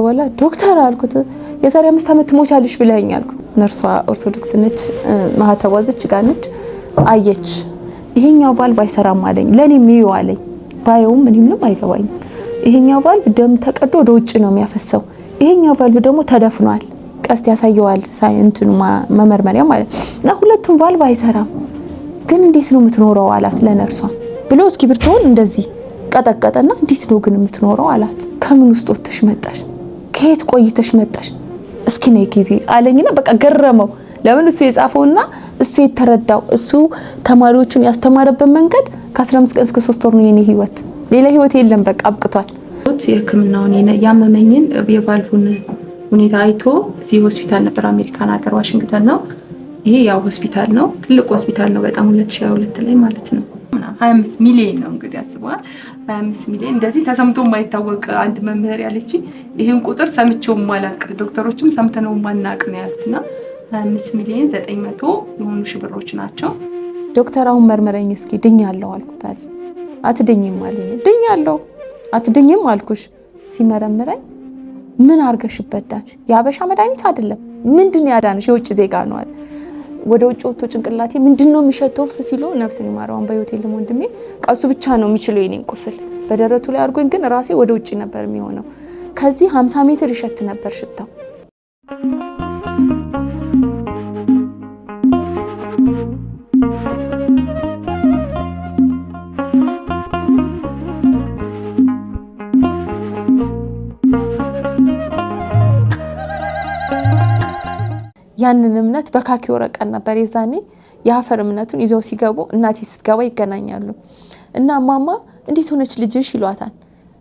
ወላ ዶክተር አልኩት የዛሬ 5 ዓመት ትሞቻለሽ ብለኸኝ አልኩት። ነርሷ ኦርቶዶክስ ነች ማህተዋዘች ጋር ነች አየች። ይሄኛው ቫልቭ አይሰራም አለኝ። ለኔም ይዩ አለኝ። ባየውም ምንም አይገባኝም። ይሄኛው ቫልቭ ደም ተቀዶ ወደ ውጭ ነው የሚያፈሰው። ይሄኛው ቫልቭ ደግሞ ተደፍኗል። ቀስት ያሳየዋል ሳይንቱን መመርመሪያ ማለት እና ሁለቱም ቫልቭ አይሰራም። ግን እንዴት ነው የምትኖረው አላት ለነርሷ ብሎ እስኪብርቶን እንደዚህ ቀጠቀጠና እንዴት ነው ግን የምትኖረው አላት። ከምን ውስጥ ወጥተሽ መጣሽ? ከየት ቆይተሽ መጣሽ? እስኪ ነይ ግቢ አለኝና በቃ ገረመው። ለምን እሱ የጻፈውና እሱ የተረዳው እሱ ተማሪዎቹን ያስተማረበት መንገድ ከ15 ቀን እስከ 3 ወር ነው የኔ ህይወት። ሌላ ህይወት የለም በቃ አብቅቷል። የህክምናውን ያመመኝን የቫልቭን ሁኔታ አይቶ እዚህ ሆስፒታል ነበር አሜሪካን ሀገር ዋሽንግተን ነው። ይሄ ያው ሆስፒታል ነው ትልቅ ሆስፒታል ነው በጣም 2022 ላይ ማለት ነው። 25 ሚሊዮን ነው እንግዲህ አስበዋል። 25 ሚሊዮን እንደዚህ ተሰምቶ የማይታወቅ አንድ መምህር ያለች ይሄን ቁጥር ሰምቼው ማላቅ ዶክተሮችም ሰምተነው ማናቅ ነው ያሉትና 25 ሚሊዮን 900 የሆኑ ሺህ ብሮች ናቸው። ዶክተር አሁን መርመረኝ እስኪ ድኛለሁ አልኩት አለ። አትድኝም አለኝ። ድኛለሁ አትድኝም አልኩሽ። ሲመረምረኝ ምን አርገሽበት ዳንሽ? የአበሻ መድኃኒት አይደለም ምንድነው ያዳንሽ? የውጭ ዜጋ ነው አለ። ወደ ውጭ ወጥቶ ጭንቅላቴ ምንድነው የሚሸተው ሲሉ ነፍስን ይማረዋን በህይወት የለም ወንድሜ ቀሱ ብቻ ነው የሚችለው የኔን ቁስል በደረቱ ላይ አርጎኝ ግን ራሴ ወደ ውጭ ነበር የሚሆነው። ከዚህ 50 ሜትር ይሸት ነበር ሽታው። ያንን እምነት በካኪ ወረቀት ነበር የዛኔ የአፈር እምነቱን ይዘው ሲገቡ እናቴ ስትገባ ይገናኛሉ እና ማማ እንዴት ሆነች ልጅሽ ይሏታል።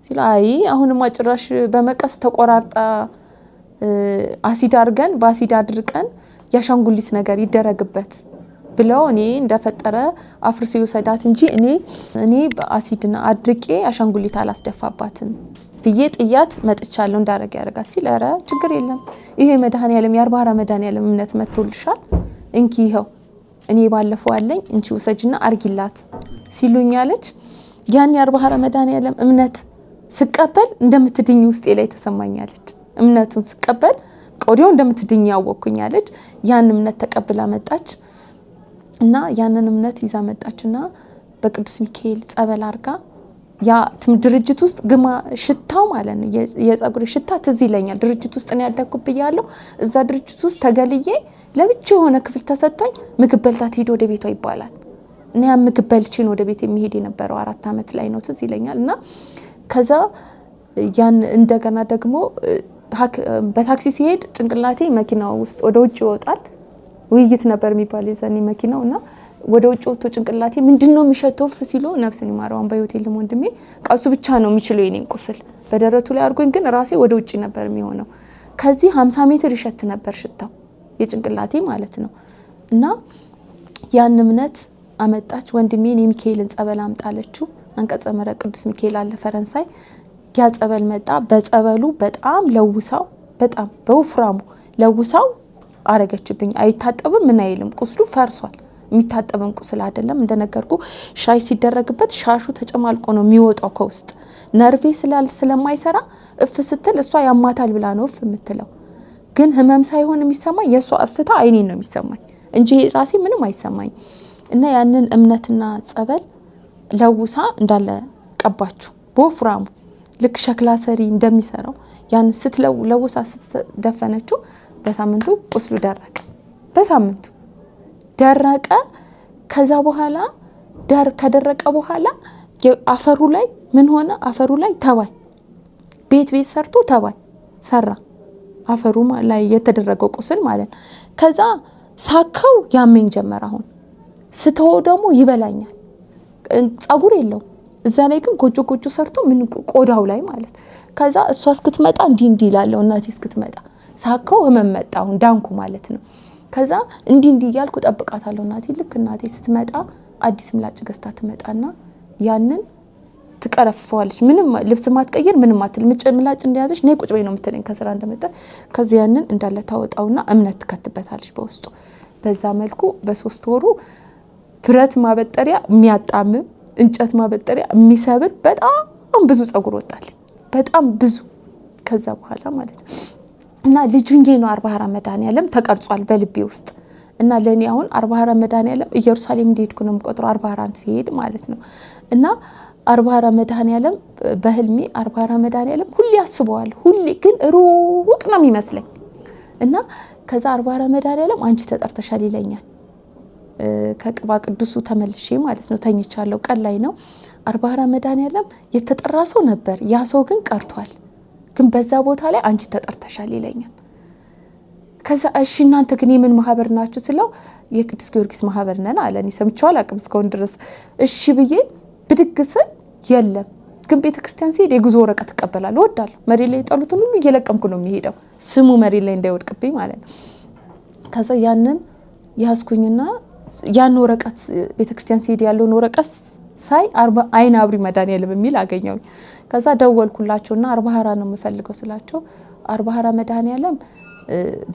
ሲሉ አይ አሁንማ ጭራሽ በመቀስ ተቆራርጣ አሲድ አድርገን በአሲድ አድርቀን ያሻንጉሊት ነገር ይደረግበት ብለው እኔ እንደፈጠረ አፍርሶ ይወሰዳት እንጂ እኔ በአሲድና አድርቄ አሻንጉሊት አላስደፋባትም ብዬ ጥያት መጥቻለሁ እንዳረጋ ያረጋል ሲል ኧረ ችግር የለም ይሄ መድኃኒዓለም የአርባራ መድኃኒዓለም እምነት መጥቶልሻል እንኪ ይሄው እኔ ባለፈው አለኝ እንቺ ወሰጅና አርጊላት ሲሉኝ አለች። ያን የአርባራ መድኃኒዓለም እምነት ስቀበል እንደምትድኝ ውስጤ ላይ ተሰማኛለች። እምነቱን ስቀበል ቆዲዮ እንደምትድኝ ያወኩኝ አለች። ያን እምነት ተቀብላ መጣች እና ያንን እምነት ይዛ መጣችና በቅዱስ ሚካኤል ጸበል አርጋ ያ ድርጅት ውስጥ ግማ ሽታው ማለት ነው የጸጉር ሽታ ትዝ ይለኛል። ድርጅት ውስጥ ነው ያደኩብያለሁ። እዛ ድርጅት ውስጥ ተገልዬ ለብቻ የሆነ ክፍል ተሰጥቶኝ ምግብ በልታ ትሄድ ወደ ቤቷ ይባላል እና ያ ምግብ በልቼን ወደ ቤት የሚሄድ የነበረው 4 ዓመት ላይ ነው ትዝ ይለኛል። እና ከዛ ያን እንደገና ደግሞ በታክሲ ሲሄድ ጭንቅላቴ መኪናው ውስጥ ወደ ውጭ ይወጣል። ውይይት ነበር የሚባል የዛኔ መኪናውና ወደ ውጭ ወጥቶ ጭንቅላቴ ምንድነው የሚሸተው ሲሉ ነፍስን ይማረዋን በህይወት የለም ወንድሜ ቀሱ ብቻ ነው የሚችለው የኔን ቁስል በደረቱ ላይ አርጎኝ ግን ራሴ ወደ ውጭ ነበር የሚሆነው። ከዚህ 50 ሜትር ይሸት ነበር ሽታው የጭንቅላቴ ማለት ነው። እና ያን እምነት አመጣች ወንድሜን የሚካኤልን ጸበል አምጣለችው። አንቀጸ ምሕረት ቅዱስ ሚካኤል አለ ፈረንሳይ ያ ጸበል መጣ። በጸበሉ በጣም ለውሳው በጣም በወፍራሙ ለውሳው አረገችብኝ። አይታጠብም ምን አይልም ቁስሉ ፈርሷል። የሚታጠበን ቁስል አይደለም እንደነገርኩ ሻይ ሲደረግበት ሻሹ ተጨማልቆ ነው የሚወጣው ከውስጥ ነርቬ ስለማይሰራ እፍ ስትል እሷ ያማታል ብላ ነው እፍ የምትለው። ግን ህመም ሳይሆን የሚሰማኝ የሷ እፍታ አይኔን ነው የሚሰማኝ እንጂ ራሴ ምንም አይሰማኝ። እና ያንን እምነትና ጸበል ለውሳ እንዳለ ቀባችሁ በወፍራሙ ልክ ሸክላ ሰሪ እንደሚሰራው ያን ለውሳ ስትደፈነችው በሳምንቱ ቁስሉ ደረቀ። በሳምንቱ ደረቀ። ከዛ በኋላ ከደረቀ በኋላ አፈሩ ላይ ምን ሆነ? አፈሩ ላይ ተባይ ቤት ሰርቶ ተባይ ሰራ አፈሩ ላይ የተደረገው ቁስል ማለት። ከዛ ሳከው ያመኝ ጀመረ። አሁን ስተው ደግሞ ይበላኛል። ጸጉር የለው እዛ ላይ ግን ጎጆ ሰርቶ ምን ቆዳው ላይ ማለት። ከዛ እሷ እስክትመጣ እንዲ ይላለው እናቴ እስክትመጣ ሳከው ህመም መጣ። አሁን ዳንኩ ማለት ነው። ከዛ እንዲ እያልኩ ጠብቃታለሁ። እናቴ ልክ እናቴ ስትመጣ አዲስ ምላጭ ገዝታ ትመጣና ያንን ትቀረፍፈዋለች። ምንም ልብስ ማትቀየር ምንም አትል ምላጭ እንደያዘች ነይ ቁጭ በይ ነው የምትለኝ ከስራ እንደመጣ። ከዛ ያንን እንዳለ ታወጣውና እምነት ትከትበታለች በውስጡ። በዛ መልኩ በ3 ወሩ ብረት ማበጠሪያ የሚያጣምም እንጨት ማበጠሪያ የሚሰብር በጣም ብዙ ጸጉር ወጣልኝ። በጣም ብዙ ከዛ በኋላ ማለት ነው እና ልጁንጌ ነው 44 መድኃኒዓለም ተቀርጿል በልቤ ውስጥ እና ለኔ አሁን 44 መድኃኒዓለም ኢየሩሳሌም እንደሄድኩ ነው የምቆጥረው 44 ሲሄድ ማለት ነው እና 44 መድኃኒዓለም በህልሜ 44 መድኃኒዓለም ሁሌ አስበዋል ሁሌ ግን ሩቅ ነው የሚመስለኝ እና ከዛ 44 መድኃኒዓለም አንቺ ተጠርተሻል ይለኛል ከቅባ ቅዱሱ ተመልሼ ማለት ነው ተኝቻለሁ ቀን ላይ ነው 44 መድኃኒዓለም የተጠራ ሰው ነበር ያ ሰው ግን ቀርቷል ግን በዛ ቦታ ላይ አንቺ ተጠርተሻል ይለኛል ከዛ እሺ እናንተ ግን የምን ማህበር ናችሁ ስለው የቅዱስ ጊዮርጊስ ማህበር ነን አለኝ ሰምቻለሁ አላቅም እስካሁን ድረስ እሺ ብዬ ብድግስ የለም ግን ቤተክርስቲያን ሲሄድ የጉዞ ወረቀት ተቀበላለሁ ወዳለሁ መሬት ላይ ጣሉትን ሁሉ እየለቀምኩ ነው የሚሄደው ስሙ መሬት ላይ እንዳይወድቅብኝ ማለት ነው ከዛ ያንን ያስኩኝና ያን ወረቀት ቤተክርስቲያን ሲሄድ ያለው ወረቀት ሳይ 40 አይና አብሪ መድኃኒዓለም የሚል አገኘው ከዛ ደወልኩላቸውና 44 ነው የምፈልገው ስላቸው 44 መድኃኒዓለም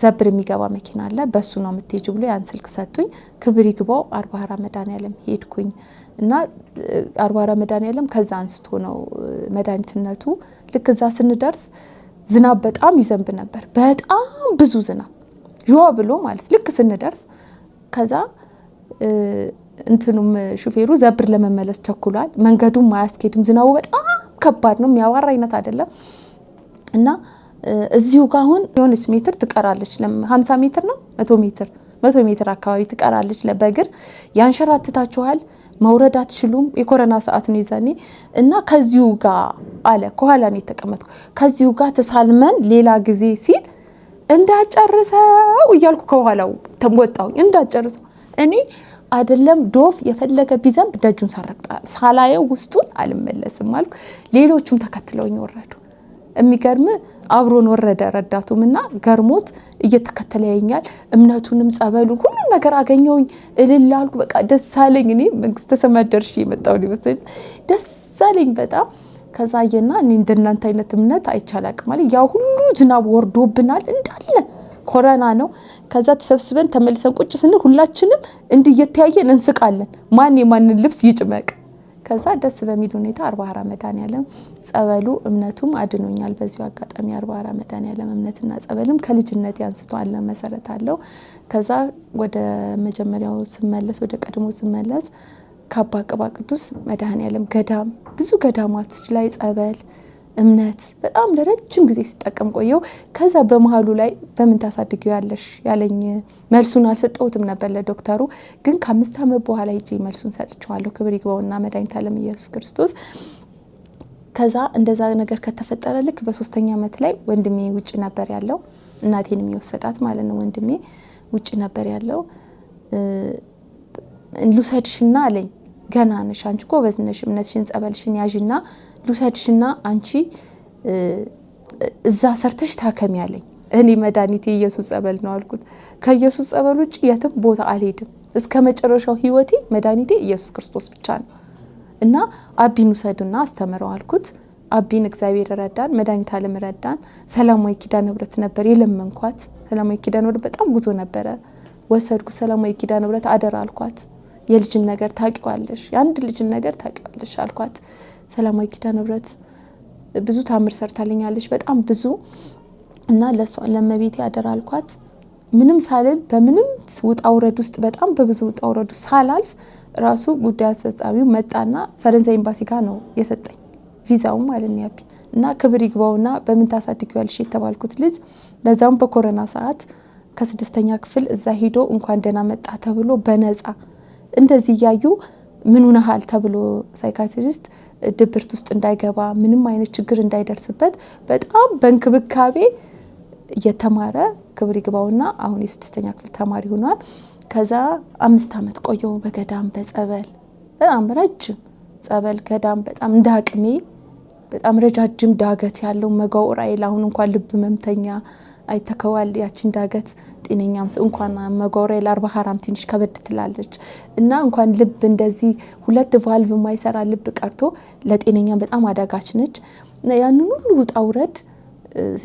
ዘብር የሚገባ መኪና አለ በሱ ነው የምትሄጂው ብሎ ያን ስልክ ሰጡኝ ክብር ይግባው 44 መድኃኒዓለም ሄድኩኝ እና 44 መድኃኒዓለም ከዛ አንስቶ ነው መድኃኒትነቱ ልክ እዛ ስንደርስ ዝናብ በጣም ይዘንብ ነበር በጣም ብዙ ዝናብ ጆዋ ብሎ ማለት ልክ ስንደርስ ከዛ እንትኑም ሹፌሩ ዘብር ለመመለስ ቸኩሏል መንገዱም ማያስኬድም ዝናቡ በጣም ከባድ ነው የሚያዋራ አይነት አይደለም እና እዚሁ ጋር አሁን የሆነች ሜትር ትቀራለች ለ50 ሜትር ነው 100 ሜትር አካባቢ ትቀራለች ለበግር ያንሸራትታችኋል መውረድ አትችሉም የኮሮና ሰዓት ነው ይዛኔ እና ከዚሁ ጋር አለ ከኋላ ነው የተቀመጥኩ ከዚሁ ጋር ተሳልመን ሌላ ጊዜ ሲል እንዳጨርሰው እያልኩ ከኋላው ተወጣው እንዳጨርሰው እኔ አይደለም ዶፍ የፈለገ ቢዘንብ ደጁን ሳረቅጣል ሳላየው ውስጡን አልመለስም አልኩ ሌሎቹም ተከትለውኝ ወረዱ የሚገርም አብሮን ወረደ ረዳቱምና ገርሞት እየተከተለ ያኛል እምነቱንም ጸበሉን ሁሉ ነገር አገኘውኝ እልልላልኩ በቃ ደስ አለኝ እኔ መንግስተ ሰማያት ደርሼ የመጣው ሊወስድ ደስ አለኝ በጣም ከዛየና እኔ እንደናንተ አይነት እምነት አይቻላቅ ማለት ያው ሁሉ ዝናብ ወርዶብናል እንዳለ ኮሮና ነው ከዛ ተሰብስበን ተመልሰን ቁጭ ስንል ሁላችንም እንዲየተያየን እንስቃለን ማን የማንን ልብስ ይጭመቅ ከዛ ደስ በሚል ሁኔታ 44 መድኃኒዓለም ጸበሉ እምነቱም አድኖኛል በዚሁ አጋጣሚ 44 መድኃኒዓለም እምነትና ጸበልም ከልጅነት ያንስቶ አለ መሰረት አለው ከዛ ወደ መጀመሪያው ስመለስ ወደ ቀድሞ ስመለስ ካባ ቅባ ቅዱስ መድኃኒዓለም ገዳም ብዙ ገዳማት ላይ ጸበል እምነት በጣም ለረጅም ጊዜ ሲጠቀም ቆየው ከዛ በመሃሉ ላይ በምን ታሳድጊው ያለሽ ያለኝ መልሱን አልሰጠውትም ነበር ለዶክተሩ ግን ከ5 አመት በኋላ ሂጂ መልሱን ሰጥቻለሁ ክብር ይግባውና መድኃኒዓለም ኢየሱስ ክርስቶስ ከዛ እንደዛ ነገር ከተፈጠረ ልክ በ3ኛ አመት ላይ ወንድሜ ውጪ ነበር ያለው እናቴን የሚወሰዳት ማለት ነው ወንድሜ ውጪ ነበር ያለው ልውሰድሽና አለኝ ገና ነሽ አንቺ ጎበዝ ነሽ እምነትሽን ጸበልሽን ያዥና ልውሰድሽና አንቺ እዛ ሰርተሽ ታከሚ ያለኝ እኔ መድኃኒቴ ኢየሱስ ጸበል ነው አልኩት ከኢየሱስ ጸበል ውጪ የትም ቦታ አልሄድም እስከ መጨረሻው ህይወቴ መድኃኒቴ ኢየሱስ ክርስቶስ ብቻ ነው እና አቢን ውሰድና አስተምረው አልኩት አቢን እግዚአብሔር ረዳን መድኃኒዓለም ረዳን ሰላማዊ ኪዳነ ምህረት ነበር የለመንኳት ሰላማዊ ኪዳነ ምህረት በጣም ጉዞ ነበር ወሰድኩ ሰላማዊ ኪዳነ ምህረት አደራ አልኳት የልጅን ነገር ታቂዋለሽ ያንድ ልጅን ነገር ታቂዋለሽ አልኳት ሰላማዊ ኪዳነ ምህረት ብዙ ታምር ሰርታለኛለሽ በጣም ብዙ እና ለሷ ለመቤቴ አደራ አልኳት ምንም ሳልል በምንም ውጣውረድ ውስጥ በጣም በብዙ ውጣውረድ ሳላልፍ ራሱ ጉዳይ አስፈጻሚው መጣና ፈረንሳይ ኤምባሲ ጋር ነው የሰጠኝ ቪዛው ማለት ነው እና ክብር ይግባውና በምን ታሳድጊዋለሽ የተባልኩት ልጅ ለዛም በኮሮና ሰዓት ከ6ኛ ክፍል እዛ ሄዶ እንኳን ደና መጣ ተብሎ በነፃ እንደዚህ ያዩ ምን ሆነሃል ተብሎ ሳይካትሪስት ድብርት ውስጥ እንዳይገባ ምንም አይነት ችግር እንዳይደርስበት በጣም በእንክብካቤ የተማረ ክብር ይግባውና አሁን የ6ኛ ክፍል ተማሪ ሆኗል ከዛ 5 አመት ቆየው በገዳም በጸበል በጣም ረጅም ጸበል ገዳም በጣም እንዳቅሜ በጣም ረጃጅም ዳገት ያለው መጋውራይል አሁን እንኳን ልብ መምተኛ አይተከዋል ያችን ዳገት ጤነኛም እንኳን መጋውራይል 44 ትንሽ ከበድ ትላለች እና እንኳን ልብ እንደዚህ ሁለት ቫልቭ ማይሰራ ልብ ቀርቶ ለጤነኛም በጣም አዳጋች ነች ያንን ሁሉ ውጣውረድ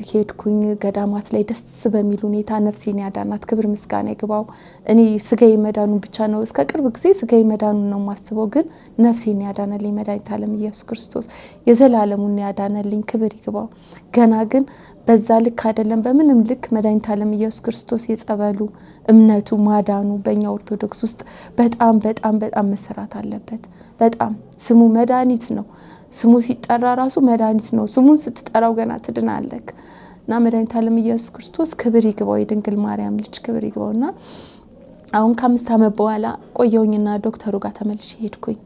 ሄድኩኝ ገዳማት ላይ ደስ በሚል ሁኔታ ነፍሴን ያዳናት ክብር ምስጋና ይግባው። እኔ ስጋዬ መዳኑን ብቻ ነው እስከ ቅርብ ጊዜ ስጋዬ መዳኑን ነው ማስተበው፣ ግን ነፍሴን ያዳነልኝ መድኃኒተ ዓለም ኢየሱስ ክርስቶስ የዘላለሙን ያዳነልኝ ክብር ይግባው። ገና ግን በዛ ልክ አይደለም፣ በምንም ልክ መድኃኒተ ዓለም ኢየሱስ ክርስቶስ የጸበሉ እምነቱ ማዳኑ በእኛ ኦርቶዶክስ ውስጥ በጣም በጣም በጣም መሰራት አለበት። በጣም ስሙ መድኃኒት ነው። ስሙ ሲጠራ ራሱ መድኃኒት ነው። ስሙን ስትጠራው ገና ትድናለህ። እና መድኃኒተ ዓለም ኢየሱስ ክርስቶስ ክብር ይግባው፣ የድንግል ማርያም ልጅ ክብር ይግባውና አሁን ከ5 ዓመት በኋላ ቆየውኝና ዶክተሩ ጋር ተመልሼ ሄድኩኝ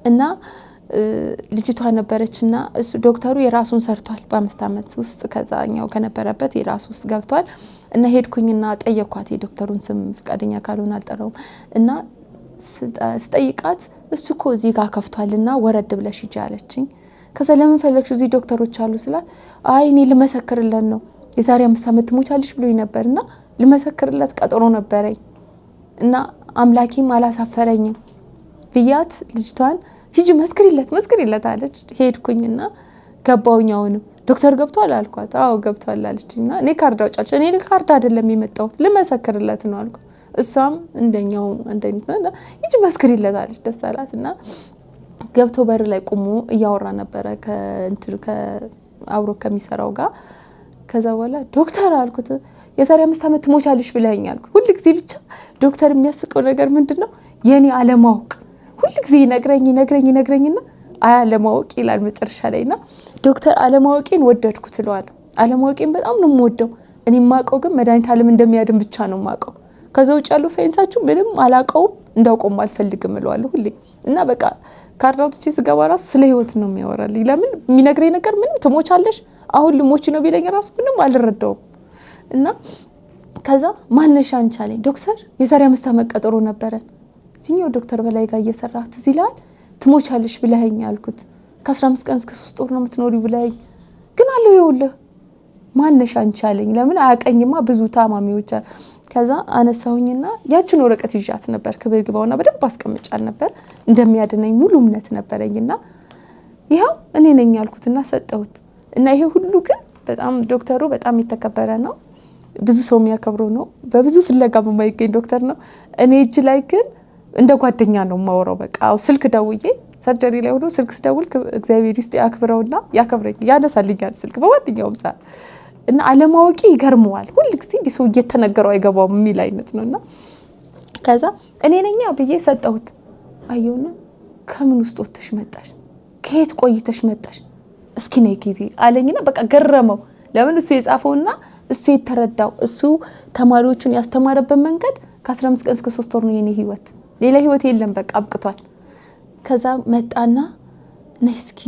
እና ልጅቷ ነበረችና እሱ ዶክተሩ የራሱን ሰርቷል በ5 ዓመት ውስጥ ከዛኛው ከነበረበት የራሱ ውስጥ ገብቷል። እና ሄድኩኝና ጠየኳት፣ የዶክተሩን ስም ፍቃደኛ ካልሆነ አልጠራውም እና ስጠይቃት እሱ እኮ እዚህ ጋር ከፍቷልና ወረድ ብለሽ ሂጂ አለችኝ። ከዛ ለምን ፈለግሽ እዚህ ዶክተሮች አሉ ስላት አይ እኔ ልመሰክርለት ነው የዛሬ 5 ዓመት ትሞቻለሽ ብሎኝ ነበርና ልመሰክርለት ቀጠሮ ነበረኝ እና አምላኬም አላሳፈረኝም ብያት ልጅቷን ሂጂ መስክሪለት አለች። ሄድኩኝና ገባውኛውንም ዶክተር ገብቷል አልኳት። አዎ ገብቷል አለችኝና እኔ ካርድ አውጫለች። እኔ ካርድ አይደለም የመጣሁት ልመሰክርለት ነው አልኳት። እሷም እንደኛው እንደኝና ሂጂ መስክሪለት አለች። ደስ አላትና ገብቶ በር ላይ ቆሞ እያወራ ነበረ ከአብሮ ከሚሰራው ጋር። ከዛ በኋላ ዶክተር አልኩት የዛሬ 5 ዓመት ትሞቻለሽ ብለኸኛል። ሁሉ ጊዜ ብቻ ዶክተር የሚያስቀው ነገር ምንድነው የኔ አለማወቅ ሁሉ ጊዜ ይነግረኝና አለማወቅ ይላል መጨረሻ ላይና ዶክተር አለማወቄን ወደድኩት እለዋለሁ። አለማወቄን በጣም ነው የምወደው። እኔ ማቀው ግን መድኃኒተ ዓለም እንደሚያድን ብቻ ነው ማቀው። ከዛ ውጭ ያለው ሳይንሳችሁ ምንም አላቀውም እንዳውቀውም አልፈልግም እለዋለሁ ሁሌ። እና በቃ ካርዳውጥቼ ስገባ ራሱ ስለ ህይወት ነው የሚያወራልኝ። ለምን የሚነግረኝ ነገር ምንም ትሞቻለሽ አሁን ልሞች ነው ቢለኝ ራሱ ምንም አልረዳውም። እና ከዛ ማነሻ አንቻለኝ ዶክተር የዛሬ 5 ዓመት ቀጠሮ ነበረን እዚህኛው ዶክተር በላይ ጋር እየሰራህ ትዝ ይላል ትሞቻለሽ ብለኸኝ አልኩት። ከ15 ቀን እስከ 3 ወር ነው የምትኖሪ ብለኸኝ ግን አለው ይኸውልህ ማነሻ አንቻለኝ። ለምን አያቀኝማ ብዙ ታማሚዎች አሉ። ከዛ አነሳሁኝና ያችን ወረቀት ይዣት ነበር ክብር ይግባውና በደንብ አስቀምጫል ነበር እንደሚያድነኝ ሙሉ እምነት ነበረኝና ይሄው እኔ ነኝ ያልኩትና ሰጠሁት። እና ይሄ ሁሉ ግን በጣም ዶክተሩ በጣም የተከበረ ነው። ብዙ ሰው የሚያከብረው ነው። በብዙ ፍለጋ የማይገኝ ዶክተር ነው። እኔ እጅ ላይ ግን እንደ ጓደኛ ነው ማወራው። በቃ ስልክ ደውዬ ሰርጀሪ ላይ ሆኖ ስልክ ስደውል እግዚአብሔር ይስጥ ያክብረውና ያከብረኝ ያነሳልኛል ስልክ በማንኛውም ሰዓት። እና አለማወቂ ይገርመዋል ሁሉ ጊዜ እንዲህ ሰው እየተነገረው አይገባውም የሚል አይነት ነውና ከዛ እኔ ነኝ ብዬ ሰጠሁት። አየውና ከምን ውስጥ ወጥተሽ መጣሽ ከየት ቆይተሽ መጣሽ እስኪ ነይ ግቢ አለኝና በቃ ገረመው። ለምን እሱ የጻፈውና እሱ የተረዳው እሱ ተማሪዎቹን ያስተማረበት መንገድ ከ15 ቀን እስከ 3 ወር ነው የኔ ህይወት ሌላ ህይወት የለም በቃ አብቅቷል። ከዛ መጣና ነይ እስኪ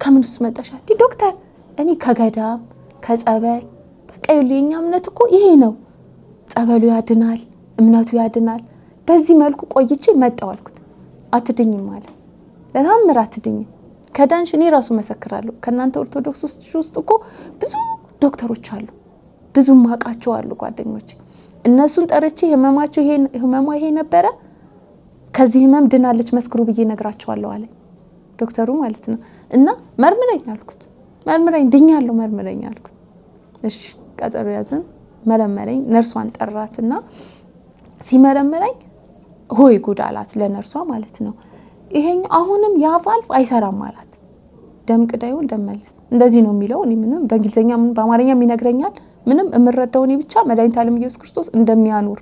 ከምን ውስጥ መጣሻል ዶክተር እኔ ከገዳም ከጸበል በቃ የኛ እምነት እኮ ይሄ ነው ጸበሉ ያድናል እምነቱ ያድናል በዚህ መልኩ ቆይቼ መጣው አልኩት። አትድኝም አለ ለታምር አትድኝም ከዳንሽ እኔ ራሱ መሰክራለሁ። ከናንተ ኦርቶዶክስ ውስጥ እኮ ብዙ ዶክተሮች አሉ ብዙ ማቃቸው አሉ ጓደኞች እነሱን ጠርቼ ህመሟ ይሄ ነበረ ከዚህ ህመም ድናለች መስክሩ ብዬ ነግራቸዋለሁ አለ ዶክተሩ ማለት ነው። እና መርምረኝ አልኩት መርምረኝ ድኛለሁ መርምረኝ አልኩት። እሺ ቀጠሮ ያዘን መረመረኝ። ነርሷን ጠራትና ሲመረምረኝ ሆይ ጉድ አላት ለነርሷ ማለት ነው። ይሄን አሁንም ያ ቫልቭ አይሰራም አላት። ደም ቅዳዩን ደመልስ እንደዚህ ነው የሚለው። እኔ ምንም በእንግሊዘኛ ምን በአማርኛም ይነግረኛል ምንም እምረዳው እኔ ብቻ መድኃኒተ ዓለም ኢየሱስ ክርስቶስ እንደሚያኖር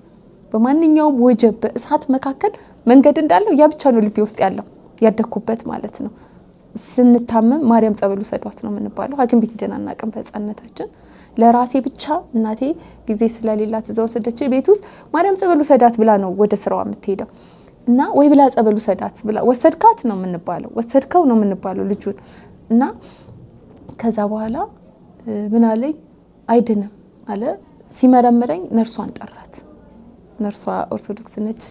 በማንኛውም ወጀብ በእሳት መካከል መንገድ እንዳለው ያ ብቻ ነው ልቤ ውስጥ ያለው ያደኩበት ማለት ነው። ስንታመም ማርያም ጸበሉ ሰዷት ነው የምንባለው። ሐኪም ቤት ሄደን አናውቅም በሕፃንነታችን። ለራሴ ብቻ እናቴ ጊዜ ስለሌላት እዛው ወሰደች ቤት ውስጥ ማርያም ጸበሉ ሰዳት ብላ ነው ወደ ስራዋ የምትሄደው። እና ወይ ብላ ጸበሉ ሰዳት ብላ ወሰድካት ነው የምንባለው ወሰድከው ነው የምንባለው ልጁን። እና ከዛ በኋላ ምን አለኝ አይድንም አለ። ሲመረምረኝ ነርሷን ጠራት። ነርሷ ኦርቶዶክስ ነች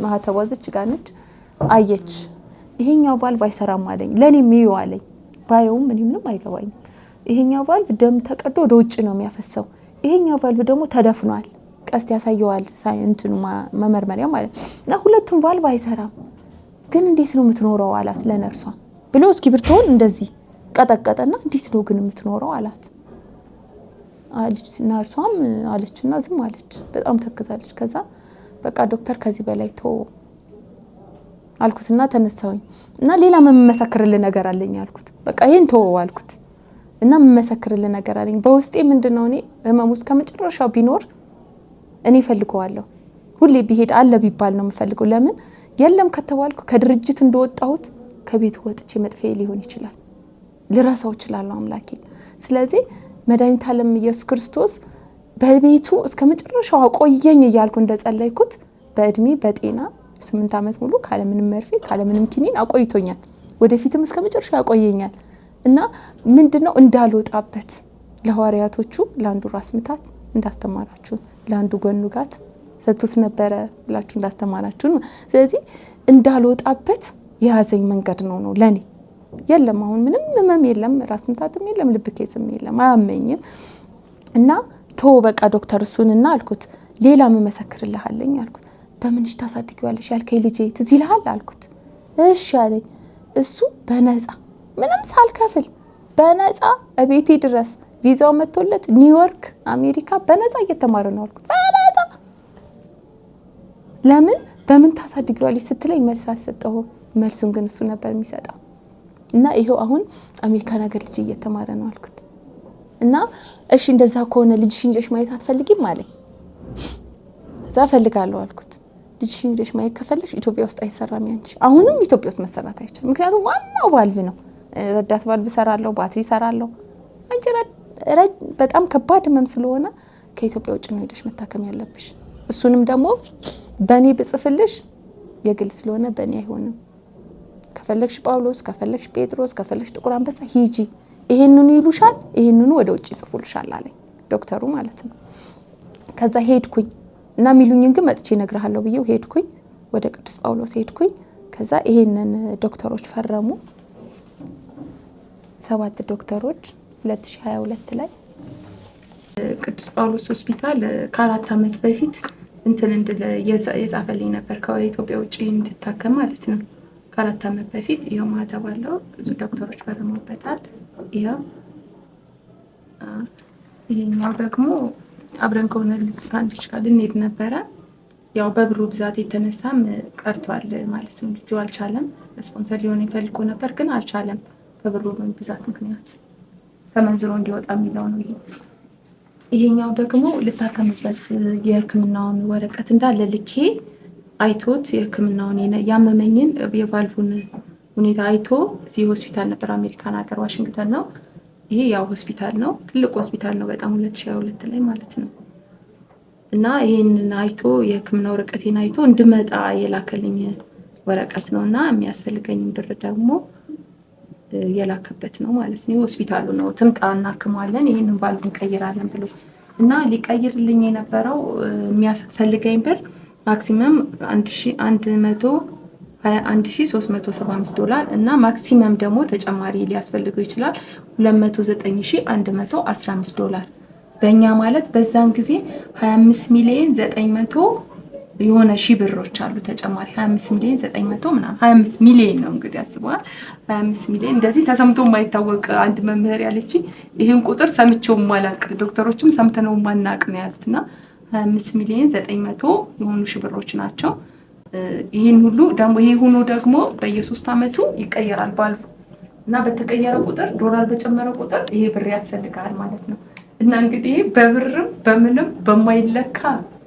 ማህተዋዘች ጋር ነች። አየች ይሄኛው ቫልቭ አይሰራም አለኝ። ለኔም ይዩ አለኝ። ባየውም እኔ ምንም አይገባኝም። ይሄኛው ቫልቭ ደም ተቀዶ ወደ ውጭ ነው የሚያፈሰው። ይሄኛው ቫልቭ ደግሞ ተደፍኗል። ቀስት ያሳየዋል ሳይንትኑ መመርመሪያ ማለት እና ሁለቱም ቫልቭ አይሰራም። ግን እንዴት ነው የምትኖረው አላት ለነርሷ ብሎ እስኪብርቶን እንደዚህ ቀጠቀጠና እንዴት ነው ግን የምትኖረው አላት። አለች ናርሷም አለችና ዝም አለች። በጣም ተከዛለች። ከዛ በቃ ዶክተር ከዚህ በላይ ተው አልኩትና ተነሳሁኝ እና ሌላ መመሰክርልህ ነገር አለኝ አልኩት። በቃ ይሄን ተው አልኩት እና መመሰክርልህ ነገር አለኝ በውስጤ ምንድነው እኔ ህመሙ እስከመጨረሻው ቢኖር እኔ ፈልገዋለሁ ሁሌ ቢሄድ አለ ቢባል ነው የምፈልገው። ለምን የለም ከተባልኩ ከድርጅት እንደወጣሁት ከቤት ወጥቼ መጥፋዬ ሊሆን ይችላል ልራሳው ይችላል አምላኬ። ስለዚህ መድኃኒተ ዓለም ኢየሱስ ክርስቶስ በቤቱ እስከመጨረሻው አቆየኝ እያልኩ እንደጸለይኩት በእድሜ በጤና 8 አመት ሙሉ ካለምንም መርፌ ካለምንም ኪኒን አቆይቶኛል። ወደፊትም እስከመጨረሻው ያቆየኛል እና ምንድነው እንዳልወጣበት ለሐዋርያቶቹ ለአንዱ ራስ ምታት እንዳስተማራችሁ ለአንዱ ጎኑጋት ሰጥቶት ነበረ ብላችሁ እንዳስተማራችሁ። ስለዚህ እንዳልወጣበት የያዘኝ መንገድ ነው ለኔ። የለም አሁን ምንም ህመም የለም ራስ ምታትም የለም ልብ ኬዝም የለም አያመኝም። እና ተው በቃ ዶክተር እሱንና አልኩት ሌላ መመሰክርልህ አለኝ አልኩት። በምንሽ ታሳድጊዋለሽ ያልከኝ ልጄ ትዝ ይልሃል አልኩት። እሺ አለኝ። እሱ በነፃ ምንም ሳልከፍል በነፃ እቤቴ ድረስ ቪዛው መጥቶለት ኒውዮርክ አሜሪካ በነፃ እየተማረ ነው አልኩት። በነፃ ለምን በምን ታሳድጊዋለሽ ስትለኝ መልስ አልሰጠሁም። መልሱን ግን እሱ ነበር የሚሰጠው። እና ይሄው አሁን አሜሪካ ነገር ልጅ እየተማረ ነው አልኩት። እና እሺ እንደዛ ከሆነ ልጅሽን ሄደሽ ማየት አትፈልጊም አለኝ። እዛ ፈልጋለሁ አልኩት። ልጅሽን ሄደሽ ማየት ከፈለግሽ ኢትዮጵያ ውስጥ አይሰራም ያንቺ። አሁንም ኢትዮጵያ ውስጥ መሰራት አይቻልም። ምክንያቱም ዋናው ቫልቭ ነው። ረዳት ቫልቭ ሰራለሁ ባትሪ ሰራለሁ። አንቺ በጣም ከባድ ህመም ስለሆነ ከኢትዮጵያ ውጭ ነው ሄደሽ መታከም ያለብሽ። እሱንም ደግሞ በኔ ብጽፍልሽ የግል ስለሆነ በኔ አይሆንም። ከፈለግሽ ጳውሎስ ከፈለግሽ ጴጥሮስ ከፈለግሽ ጥቁር አንበሳ ሂጂ ይሄንኑ ይሉሻል ይሄንኑ ወደ ውጭ ይጽፉልሻል አለኝ ዶክተሩ ማለት ነው። ከዛ ሄድኩኝ እና ሚሉኝን ግን መጥቼ እነግርሃለሁ ብዬው ሄድኩኝ ወደ ቅዱስ ጳውሎስ ሄድኩኝ። ከዛ ይሄንን ዶክተሮች ፈረሙ 7 ዶክተሮች 2022 ላይ ቅዱስ ጳውሎስ ሆስፒታል ከ4 አመት በፊት እንትን እንድለ የጻፈልኝ ነበር ከኢትዮጵያ ውጭ እንድታከም ማለት ነው። ከ4 አመት በፊት ይሄው ማህተብ አለው ብዙ ዶክተሮች ፈርመውበታል። ይሄኛው ደግሞ አብረን ከሆነ ልጅ ጋር ልንሄድ ነበረ። ያው በብሩ ብዛት የተነሳም ቀርቷል ማለት ነው። ልጁ አልቻለም። ስፖንሰር ሊሆን ይፈልጎ ነበር ግን አልቻለም። በብሩ ብዛት ምክንያት ተመንዝሮ እንዲወጣ የሚለው ነው። ይሄኛው ደግሞ ልታከምበት የህክምናውን ወረቀት እንዳለ ልኬ አይቶት የህክምናውን ያመመኝን የቫልቭን ሁኔታ አይቶ እዚህ ሆስፒታል ነበር አሜሪካን ሀገር ዋሽንግተን ነው። ይሄ ያው ሆስፒታል ነው ትልቅ ሆስፒታል ነው በጣም 2022 ላይ ማለት ነው። እና ይሄንን አይቶ የህክምና ወረቀቴን አይቶ እንድመጣ የላከልኝ ወረቀት ነውና የሚያስፈልገኝ ብር ደግሞ የላከበት ነው ማለት ነው። ሆስፒታሉ ነው ትምጣና እናክማለን ይሄንን ቫልቭ እንቀይራለን ብሎ እና ሊቀይርልኝ የነበረው የሚያስፈልገኝ ብር ማክሲመም $121,375 እና ማክሲመም ደግሞ ተጨማሪ ሊያስፈልገው ይችላል $209,115 በእኛ ማለት በዛን ጊዜ 25,900,000 የሆነ ሺህ ብሮች አሉ ተጨማሪ 25,900,000 ምናምን 25 ሚሊዮን ነው እንግዲህ አስበዋል። 25 ሚሊዮን እንደዚህ ተሰምቶ የማይታወቅ አንድ መምህር ያለች ይሄን ቁጥር ሰምቼው ማላቅ ዶክተሮችም ሰምተነው ማናቅ ነው ያሉትና 25,900,000 የሆኑ ሺህ ብሮች ናቸው። ይሄን ሁሉ ደግሞ ይሄ ሆኖ ደግሞ በየ3 አመቱ ይቀየራል ቫልቭ እና በተቀየረ ቁጥር ዶላር በጨመረ ቁጥር ይሄ ብር ያስፈልጋል ማለት ነው። እና እንግዲህ በብርም በምንም በማይለካ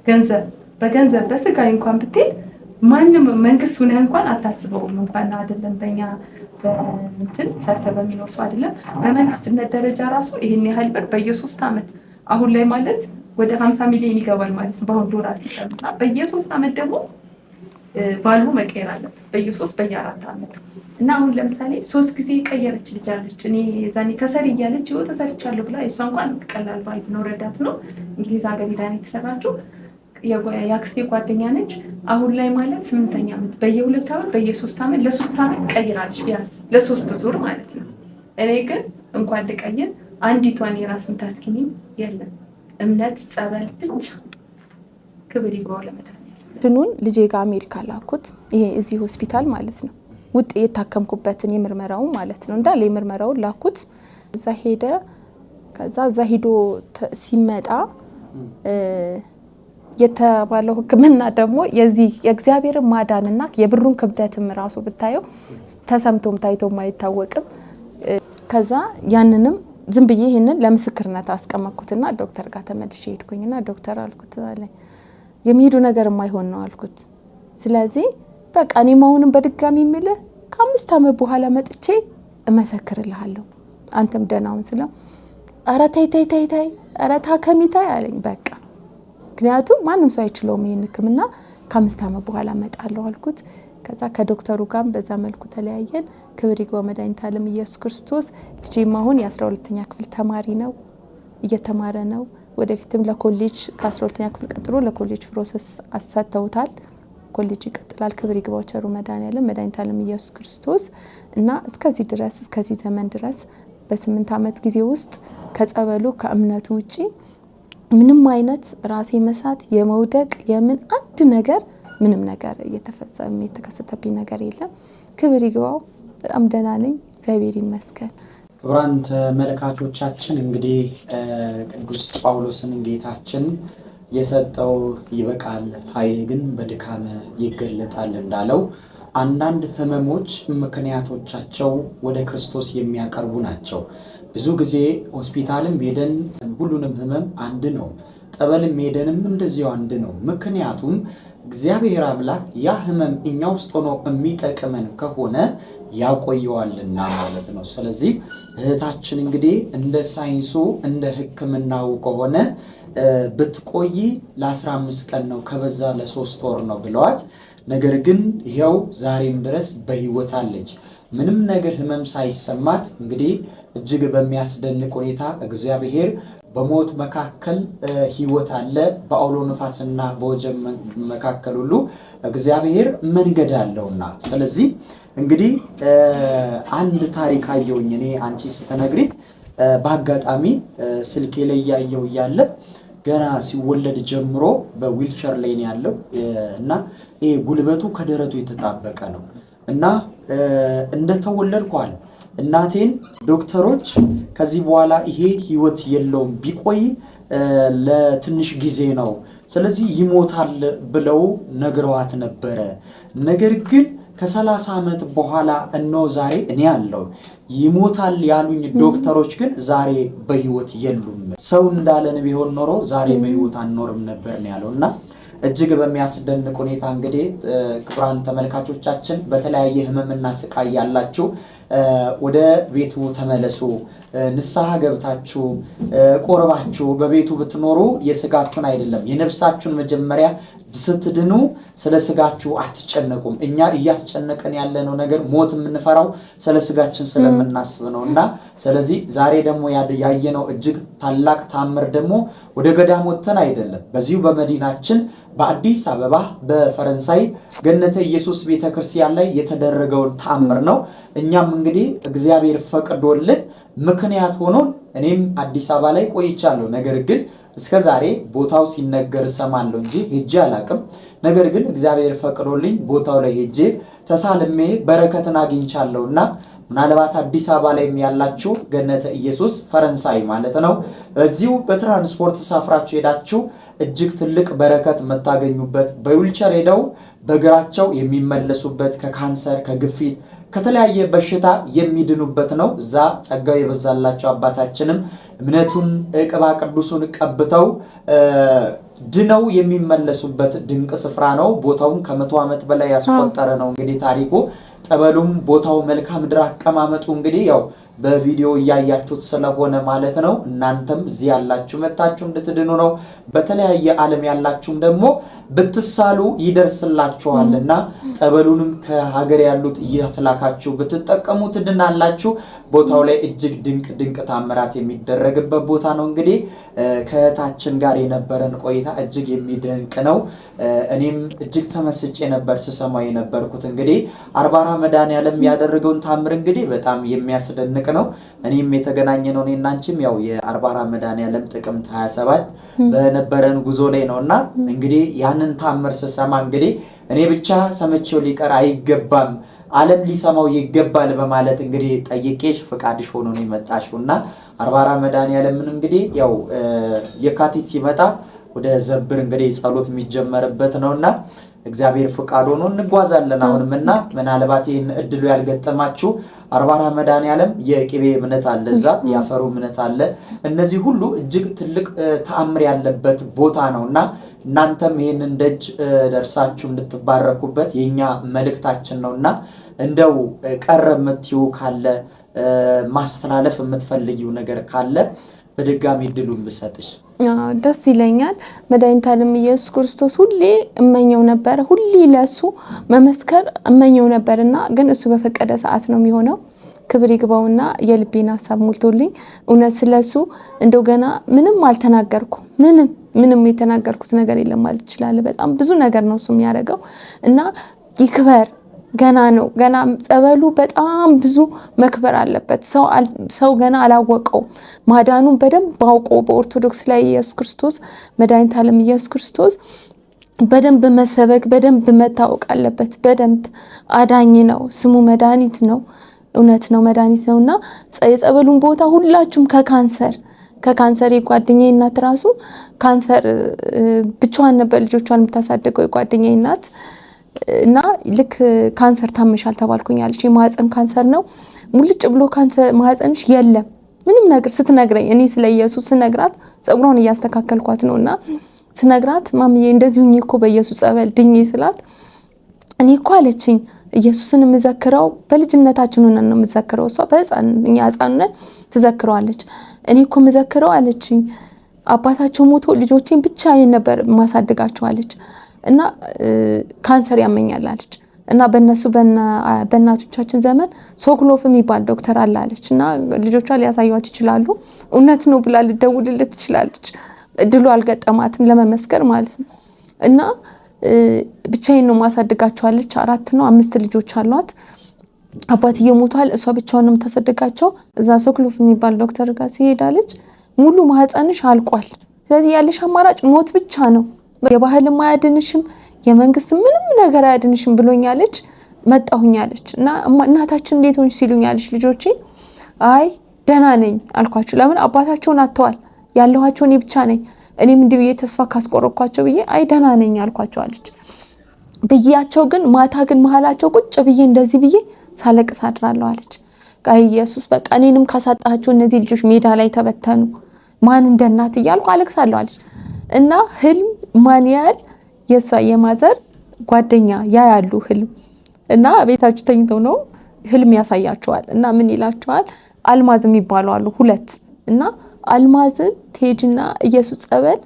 ገንዘብ በገንዘብ በስጋይ እንኳን ብትል ማንንም መንግስት ሆነ እንኳን አታስበውም እንኳን አይደለም በእኛ በእንትን ሰርተ በሚኖር ሰው አይደለም በመንግስትነት ደረጃ ራሱ ይሄን ያህል ብር በየ3 አመት አሁን ላይ ማለት ወደ 50 ሚሊዮን ይገባል ማለት ነው በአሁን ዶላር ሲጨምር በየ3 አመት ደግሞ ቫልቭ መቀየር አለበት በየ3 በየ4 አመት እና አሁን ለምሳሌ 3 ጊዜ ቀየረች ልጅ አለች እኔ ዛኔ ተሰሪ እያለች ይወጣ ተሰርቻለሁ ብላ እሷ እንኳን ቀላል ቫልቭ ነው ረዳት ነው እንግሊዝ ሀገር ሄዳን የተሰራችው የአክስቴ ጓደኛ ነች። አሁን ላይ ማለት 8ኛ አመት በየ2 አመት በየ3 አመት ለ3 አመት ቀይራለች ቢያንስ ለ3 ዙር ማለት ነው። እኔ ግን እንኳን ልቀይር አንዲቷን የራስ ምታት ኪኒን የለም እምነት ጸበል ብቻ ክብር ይግባው ለመድኃኒዓለም። ድኑን ልጄ ጋር አሜሪካ ላኩት ይሄ እዚህ ሆስፒታል ማለት ነው። ውጤት የታከምኩበትን የምርመራው ማለት ነው እንዳለ የምርመራውን ላኩት። እዛ ሄደ ከዛ እዛ ሄዶ ሲመጣ የተባለው ህክምና ደግሞ የዚህ የእግዚአብሔር ማዳንና የብሩን ክብደትም ራሱ ብታየው ተሰምቶም ታይቶም አይታወቅም። ከዛ ያንንም ዝም ብዬ ይሄንን ለምስክርነት አስቀመጥኩትና ዶክተር ጋር ተመልሼ ሄድኩኝና ዶክተር አልኩት አለ የሚሄዱ ነገር የማይሆን ነው አልኩት። ስለዚህ በቃ እኔ ማውንም በድጋሚ ምልህ ከ5 አመት በኋላ መጥቼ እመሰክርልሃለሁ አንተም ደናውን ስለው ኧረ ተይ ኧረ ታከሚታይ አለኝ። በቃ ምክንያቱም ማንም ሰው አይችለውም ይሄን ህክምና ከ5 አመት በኋላ መጣለሁ አልኩት። ከዛ ከዶክተሩ ጋር በዛ መልኩ ተለያየን። ክብር ይግባው መድኃኒዓለም ኢየሱስ ክርስቶስ። ልጄም አሁን የ12ኛ ክፍል ተማሪ ነው፣ እየተማረ ነው። ወደፊትም ለኮሌጅ ከ12ኛ ክፍል ቀጥሎ ለኮሌጅ ፕሮሰስ አሳተውታል። ኮሌጅ ይቀጥላል። ክብር ይግባው ቸሩ መድኃኒዓለም ኢየሱስ ክርስቶስ እና እስከዚህ ድረስ እስከዚህ ዘመን ድረስ በ8 አመት ጊዜ ውስጥ ከጸበሉ ከእምነቱ ውጪ ምንም አይነት ራሴ መሳት የመውደቅ የምን አንድ ነገር ምንም ነገር እየተፈጸመ የተከሰተብኝ ነገር የለም። ክብር ይግባው በጣም ደህና ነኝ፣ እግዚአብሔር ይመስገን። ክቡራን ተመልካቾቻችን እንግዲህ ቅዱስ ጳውሎስን ጌታችን የሰጠው ይበቃል ኃይል ግን በድካም ይገለጣል እንዳለው አንዳንድ ህመሞች ምክንያቶቻቸው ወደ ክርስቶስ የሚያቀርቡ ናቸው። ብዙ ጊዜ ሆስፒታልም ሄደን ሁሉንም ህመም አንድ ነው፣ ጠበልም ሄደንም እንደዚያው አንድ ነው። ምክንያቱም እግዚአብሔር አምላክ ያ ህመም እኛ ውስጥ ሆኖ የሚጠቅመን ከሆነ ያቆየዋልና ማለት ነው። ስለዚህ እህታችን እንግዲህ እንደ ሳይንሱ እንደ ህክምናው ከሆነ ብትቆይ ለ15 ቀን ነው ከበዛ ለ3 ወር ነው ብለዋት፣ ነገር ግን ይሄው ዛሬም ድረስ በህይወት አለች። ምንም ነገር ህመም ሳይሰማት እንግዲህ እጅግ በሚያስደንቅ ሁኔታ እግዚአብሔር በሞት መካከል ህይወት አለ፣ በአውሎ ነፋስና በወጀብ መካከል ሁሉ እግዚአብሔር መንገድ አለውና። ስለዚህ እንግዲህ አንድ ታሪክ አየሁኝ እኔ አንቺ ስትነግሪኝ በአጋጣሚ ስልኬ ላይ ያየው ያለ ገና ሲወለድ ጀምሮ በዊልቸር ላይ ነው ያለው እና ይሄ ጉልበቱ ከደረቱ የተጣበቀ ነው እና እንደተወለድኩ አለ እናቴን ዶክተሮች ከዚህ በኋላ ይሄ ህይወት የለውም ቢቆይ ለትንሽ ጊዜ ነው ስለዚህ ይሞታል ብለው ነግረዋት ነበረ። ነገር ግን ከ30 አመት በኋላ እነሆ ዛሬ እኔ ያለው ይሞታል ያሉኝ ዶክተሮች ግን ዛሬ በህይወት የሉም። ሰው እንዳለን ቢሆን ኖሮ ዛሬ በህይወት አንኖርም ነበር ነው ያለውና እጅግ በሚያስደንቅ ሁኔታ እንግዲህ ክቡራን ተመልካቾቻችን በተለያየ ህመምና ስቃይ ያላችሁ ወደ ቤቱ ተመለሱ። ንስሐ ገብታችሁ ቆርባችሁ በቤቱ ብትኖሩ የስጋችሁን አይደለም የነፍሳችሁን መጀመሪያ ስትድኑ ስለ ስጋችሁ አትጨነቁም። እኛ እያስጨነቀን ያለነው ነገር ሞት የምንፈራው ስለ ስጋችን ስለምናስብ ነውና ስለዚህ ዛሬ ደግሞ ያየነው እጅግ ታላቅ ታምር ደግሞ ወደ ገዳም ወጥተን አይደለም በዚሁ በመዲናችን በአዲስ አበባ በፈረንሳይ ገነተ ኢየሱስ ቤተክርስቲያን ላይ የተደረገው ታምር ነው። እኛም እንግዲህ እግዚአብሔር ፈቅዶልን ምክንያት ሆኖ እኔም አዲስ አበባ ላይ ቆይቻለሁ። ነገር ግን እስከዛሬ ቦታው ሲነገር ሰማለሁ እንጂ ሄጄ አላቅም። ነገር ግን እግዚአብሔር ፈቅዶልኝ ቦታው ላይ ሄጄ ተሳልሜ በረከትን አግኝቻለሁና ምናልባት አዲስ አበባ ላይ ያላችሁ ገነተ ኢየሱስ ፈረንሳይ ማለት ነው እዚሁ በትራንስፖርት ሳፍራችሁ ሄዳችሁ እጅግ ትልቅ በረከት መታገኙበት በዊልቸር ሄደው በእግራቸው የሚመለሱበት ከካንሰር ከግፊት ከተለያየ በሽታ የሚድኑበት ነው። እዛ ጸጋው የበዛላቸው አባታችንም እምነቱን ቅባ ቅዱሱን ቀብተው ድነው የሚመለሱበት ድንቅ ስፍራ ነው። ቦታውን ከ100 ዓመት በላይ ያስቆጠረ ነው። እንግዲህ ታሪኩ ጸበሉም ቦታው መልክዓ ምድር አቀማመጡ እንግዲህ ያው በቪዲዮ ያያችሁት ስለሆነ ማለት ነው። እናንተም እዚህ ያላችሁ መጣችሁ እንድትድኑ ነው። በተለያየ ዓለም ያላችሁም ደግሞ ብትሳሉ ይደርስላችኋልና ጸበሉንም ከሀገር ያሉት እያስላካችሁ ብትጠቀሙ ትድናላችሁ። ቦታው ላይ እጅግ ድንቅ ታምራት የሚደረግበት ቦታ ነው። እንግዲህ ከታችን ጋር የነበረን ቆይታ እጅግ የሚደንቅ ነው። እኔም እጅግ ተመስጬ ነበር ስሰማው የነበርኩት። እንግዲህ 44 መድኃኔዓለም ያደረገውን ታምር እንግዲህ በጣም የሚያስደንቅ ነው። እኔም የተገናኘነው እኔና አንቺም ያው የ44 መድኃኔዓለም ጥቅምት 27 በነበረን ጉዞ ላይ ነውና እንግዲህ ያንን ታምር ስሰማ እንግዲህ እኔ ብቻ ሰምቼው ሊቀር አይገባም ዓለም ሊሰማው ይገባል በማለት እንግዲህ ጠይቄሽ ፈቃድሽ ሆኖ ነው የመጣሽውና አርባራ መድኃኔዓለምን እንግዲህ ያው የካቲት ሲመጣ ወደ ዘብር እንግዲህ ጸሎት የሚጀመርበት ነውና እግዚአብሔር ፍቃድ ሆኖ እንጓዛለን አሁንምና ምናልባት ይሄን እድሉ ያልገጠማችሁ አርባራ መድኃኔዓለም የቅቤ እምነት አለ እዛ ያፈሩ እምነት አለ እነዚህ ሁሉ እጅግ ትልቅ ተአምር ያለበት ቦታ ነውና እናንተም ይሄንን ደጅ ደርሳችሁ እንድትባረኩበት የኛ መልእክታችን ነውና እንደው ቀረምትዩ ካለ ማስተላለፍ የምትፈልጊው ነገር ካለ በድጋሚ እድሉን ብሰጥሽ ደስ ይለኛል። መድኃኒታችን ኢየሱስ ክርስቶስ ሁሌ እመኘው ነበር፣ ሁሌ ለሱ መመስከር እመኘው ነበርና ግን እሱ በፈቀደ ሰዓት ነው የሚሆነው። ክብር ይግባውና የልቤን ሐሳብ ሞልቶልኝ እውነት ስለሱ እንደው ገና ምንም አልተናገርኩም። ምንም የተናገርኩት ነገር የለም ማለት ይችላል። በጣም ብዙ ነገር ነው እሱ የሚያደርገው እና ይክበር ገና ነው። ገና ጸበሉ በጣም ብዙ መክበር አለበት። ሰው ገና አላወቀው ማዳኑን በደንብ አውቆ በኦርቶዶክስ ላይ ኢየሱስ ክርስቶስ መድኃኒታችን ኢየሱስ ክርስቶስ በደንብ መሰበክ በደንብ መታወቅ አለበት። በደንብ አዳኝ ነው፣ ስሙ መድኃኒት ነው፣ እውነት ነው፣ መድኃኒት ነውና የጸበሉን ቦታ ሁላችሁም ከካንሰር የጓደኛዬ እናት ራሱ ካንሰር ብቻዋን ነበር ልጆቿን የምታሳድገው የጓደኛዬ እናት እና ልክ ካንሰር ታመሻል ተባልኩኝ አለች። የማህፀን ካንሰር ነው ሙልጭ ብሎ ካንሰር ማህፀንሽ የለም ምንም ነገር ስትነግረኝ እኔ ስለ ኢየሱስ ስነግራት ጸጉሯን እያስተካከልኳት ነውና ስነግራት ማምዬ እንደዚሁኝ እኮ በኢየሱስ ጸበል ድኜ ስላት እኔ እኮ አለችኝ ኢየሱስን የምዘክረው በልጅነታችን ሆነን ነው የምዘክረው። እሷ እኛ ህፃን ነን ትዘክረዋለች። እኔ እኮ የምዘክረው አለችኝ አባታቸው ሞቶ ልጆቼን ብቻዬን ነበር ማሳድጋቸው አለች እና ካንሰር ያመኛል አለች እና በእናቶቻችን ዘመን ሶክሎፍ የሚባል ዶክተር አለ አለች እና ልጆቿ ሊያሳዩት ይችላሉ። እውነት ነው ብላ ልደውልልት ትችላለች። እድሉ አልገጠማትም ለመመስከር ማለት ነው እና ብቻዬን ነው ማሳድጋቸው አለች። 4 ነው 5 ልጆች አሏት። አባትየው ሞቷል፣ እሷ ብቻዋን ነው የምታሳድጋቸው። እዛ ሶክሎፍ የሚባል ዶክተር ጋር ሲሄዳለች ሙሉ ማህፀንሽ አልቋል፣ ስለዚህ ያለሽ አማራጭ ሞት ብቻ ነው፣ የባህልም አያድንሽም የመንግስት ምንም ነገር አያድንሽም ብሎኛለች። መጣሁኛለች እና እናታችን እንዴት ሆንሽ ሲሉኛለች ልጆቼ አይ ደህና ነኝ አልኳቸው። ለምን አባታቸውን አጥተዋል፣ ያለዋቸው እኔ ብቻ ነኝ፣ እኔም እንዲህ ብዬ ተስፋ ካስቆረኳቸው ብዬ አይ ደህና ነኝ አልኳቸው አለች። ብያቸው ግን ማታ ግን መሃላቸው ቁጭ ብዬ እንደዚህ ብዬ ሳለቅስ አድራለሁ አለች። ኢየሱስ በቃ እኔንም ካሳጣቸው እነዚህ ልጆች ሜዳ ላይ ተበተኑ ማን እንደናት እያልኩ አለቅሳለሁ አለች። እና ህልም ማን ያህል የሷ የማዘር ጓደኛ ያያሉ ህልም እና ቤታችሁ ተኝተው ነው ህልም ያሳያቸዋል። እና ምን ይላቸዋል አልማዝ የሚባሉ አሉ 2 እና አልማዝን ትሄጂና ኢየሱስ ጸበል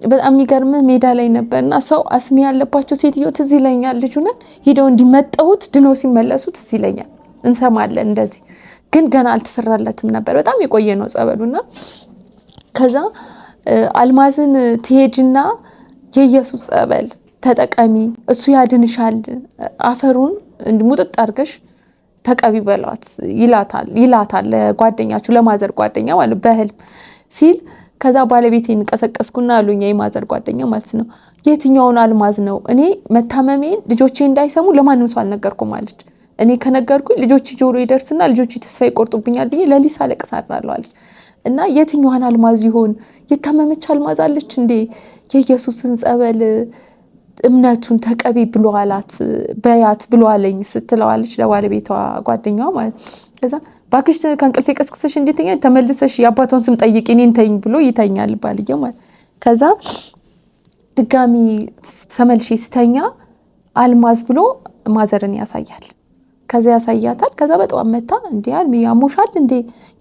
በጣም የሚገርም ሜዳ ላይ ነበርና ሰው አስሚ ያለባቸው ሴትዮ ትዝ ይለኛል ልጁን ሄደው እንዲመጣሁት ድነው ሲመለሱ ትዝ ይለኛል እንሰማለን። እንደዚህ ግን ገና አልተሰራለትም ነበር፣ በጣም የቆየ ነው ጸበሉና ከዛ አልማዝን ትሄጂና የኢየሱስ ጸበል ተጠቀሚ እሱ ያድንሻል፣ አፈሩን ሙጥጥ አድርገሽ ተቀቢ በሏት ይላታል ለጓደኛችሁ ለማዘር ጓደኛ ማለት በህልም ሲል ከዛ ባለቤቴን ቀሰቀስኩና አሉኛ የማዘር ጓደኛ ማለት ነው የትኛውን አልማዝ ነው እኔ መታመሜን ልጆቼ እንዳይሰሙ ለማንም ሰው አልነገርኩም አለች። እኔ ከነገርኩኝ ልጆቼ ጆሮ ይደርስና ልጆቼ ተስፋ ይቆርጡብኛል ብዬ ለሊሳ አለቅስ አድራለሁ አለች። እና የትኛውን አልማዝ ይሆን የታመመች አልማዝ አለች እንዴ የኢየሱስን ጸበል እምነቱን ተቀቢ ብሎ አላት በያት ብሎ አለኝ ስትለዋለች ለባለቤቷ ጓደኛዋ ማለት ከዛ ባክሽ ከእንቅልፌ ቀስቅሰሽ እንዴተኛ ተመልሰሽ የአባቷን ስም ጠይቂ እኔን ተይኝ ብሎ ይተኛል ባልየው ማለት ከዛ ድጋሚ ተመልሼ ስተኛ አልማዝ ብሎ ማዘርን ያሳያል። ከዛ ያሳያታል። ከዛ በጣም መታ እንዴ አልሚ ያሞሻል እንዴ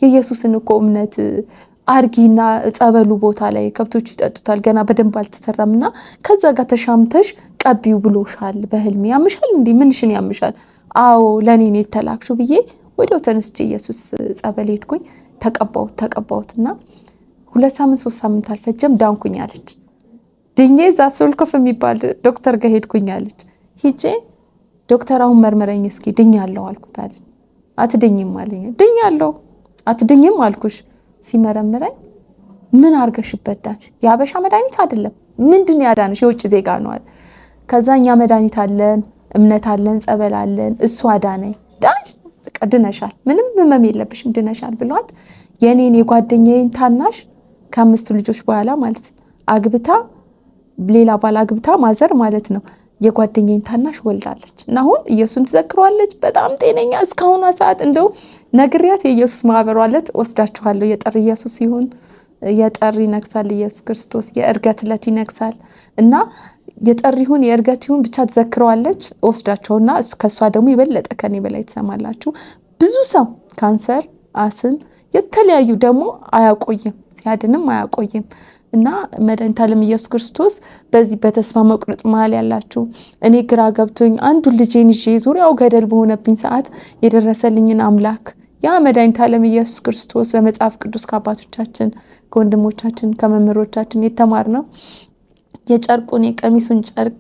የኢየሱስን እኮ እምነት አርጊና ጸበሉ ቦታ ላይ ከብቶች ይጠጡታል ገና በደንብ አልተሰራምና ከዛ ጋር ተሻምተሽ ቀቢው ብሎሻል በህልም ያምሻል እንዴ ምንሽን ያምሻል? አዎ ለኔ ነው የተላክሽው ብዬ ወዲያው ተነስቼ ኢየሱስ ጸበል ሄድኩኝ ተቀባውትና 2 ሳምንት 3 ሳምንት አልፈጀም ዳንኩኝ አለች። ድኜ እዛ ሶልኮፍ የሚባል ዶክተር ጋር ሄድኩኝ አለች። ሂጄ ዶክተር አሁን መርመረኝ እስኪ ድኛለሁ አልኩት አለች። አትድኝም አለኝ። ድኛለሁ አትድኝም አልኩሽ። ሲመረምረኝ ምን አርገሽበት ዳንሽ? የአበሻ መድኃኒት አይደለም ምንድን ያዳንሽ? የውጭ ዜጋ ነው አለ። ከዛኛ መድኃኒት አለን እምነት አለን ጸበል አለን እሱ አዳነኝ። ዳንሽ ድነሻል፣ ምንም ህመም የለብሽም ድነሻል ብሏት የኔን የጓደኛዬን ታናሽ ከ5 ልጆች በኋላ ማለት አግብታ ሌላ ባል አግብታ ማዘር ማለት ነው የጓደኛዬን ታናሽ ወልዳለች እና አሁን ኢየሱስን ትዘክረዋለች። በጣም ጤነኛ እስካሁኗ ሰዓት እንደው ነግሪያት የኢየሱስ ማህበር ዋለት ወስዳችኋለሁ። የጠር ኢየሱስ ይሁን የጠር ይነግሳል ኢየሱስ ክርስቶስ የእርገት ዕለት ይነግሳል እና የጠር ይሁን የእርገት ይሁን ብቻ ትዘክረዋለች። ወስዳቸውና ከሷ ደግሞ ይበለጠ ከኔ በላይ ትሰማላችሁ። ብዙ ሰው ካንሰር፣ አስም የተለያዩ ደግሞ አያቆይም ሲያድንም አያቆይም እና መድኃኒተ ዓለም ኢየሱስ ክርስቶስ በዚህ በተስፋ መቁረጥ መሃል ያላችሁ እኔ ግራ ገብቶኝ አንዱ ልጄን ይዤ ዙሪያው ገደል በሆነብኝ ሰዓት የደረሰልኝን አምላክ ያ መድኃኒተ ዓለም ኢየሱስ ክርስቶስ በመጽሐፍ ቅዱስ ከአባቶቻችን ከወንድሞቻችን ከመምህሮቻችን የተማርነው የጨርቁን የቀሚሱን ጨርቅ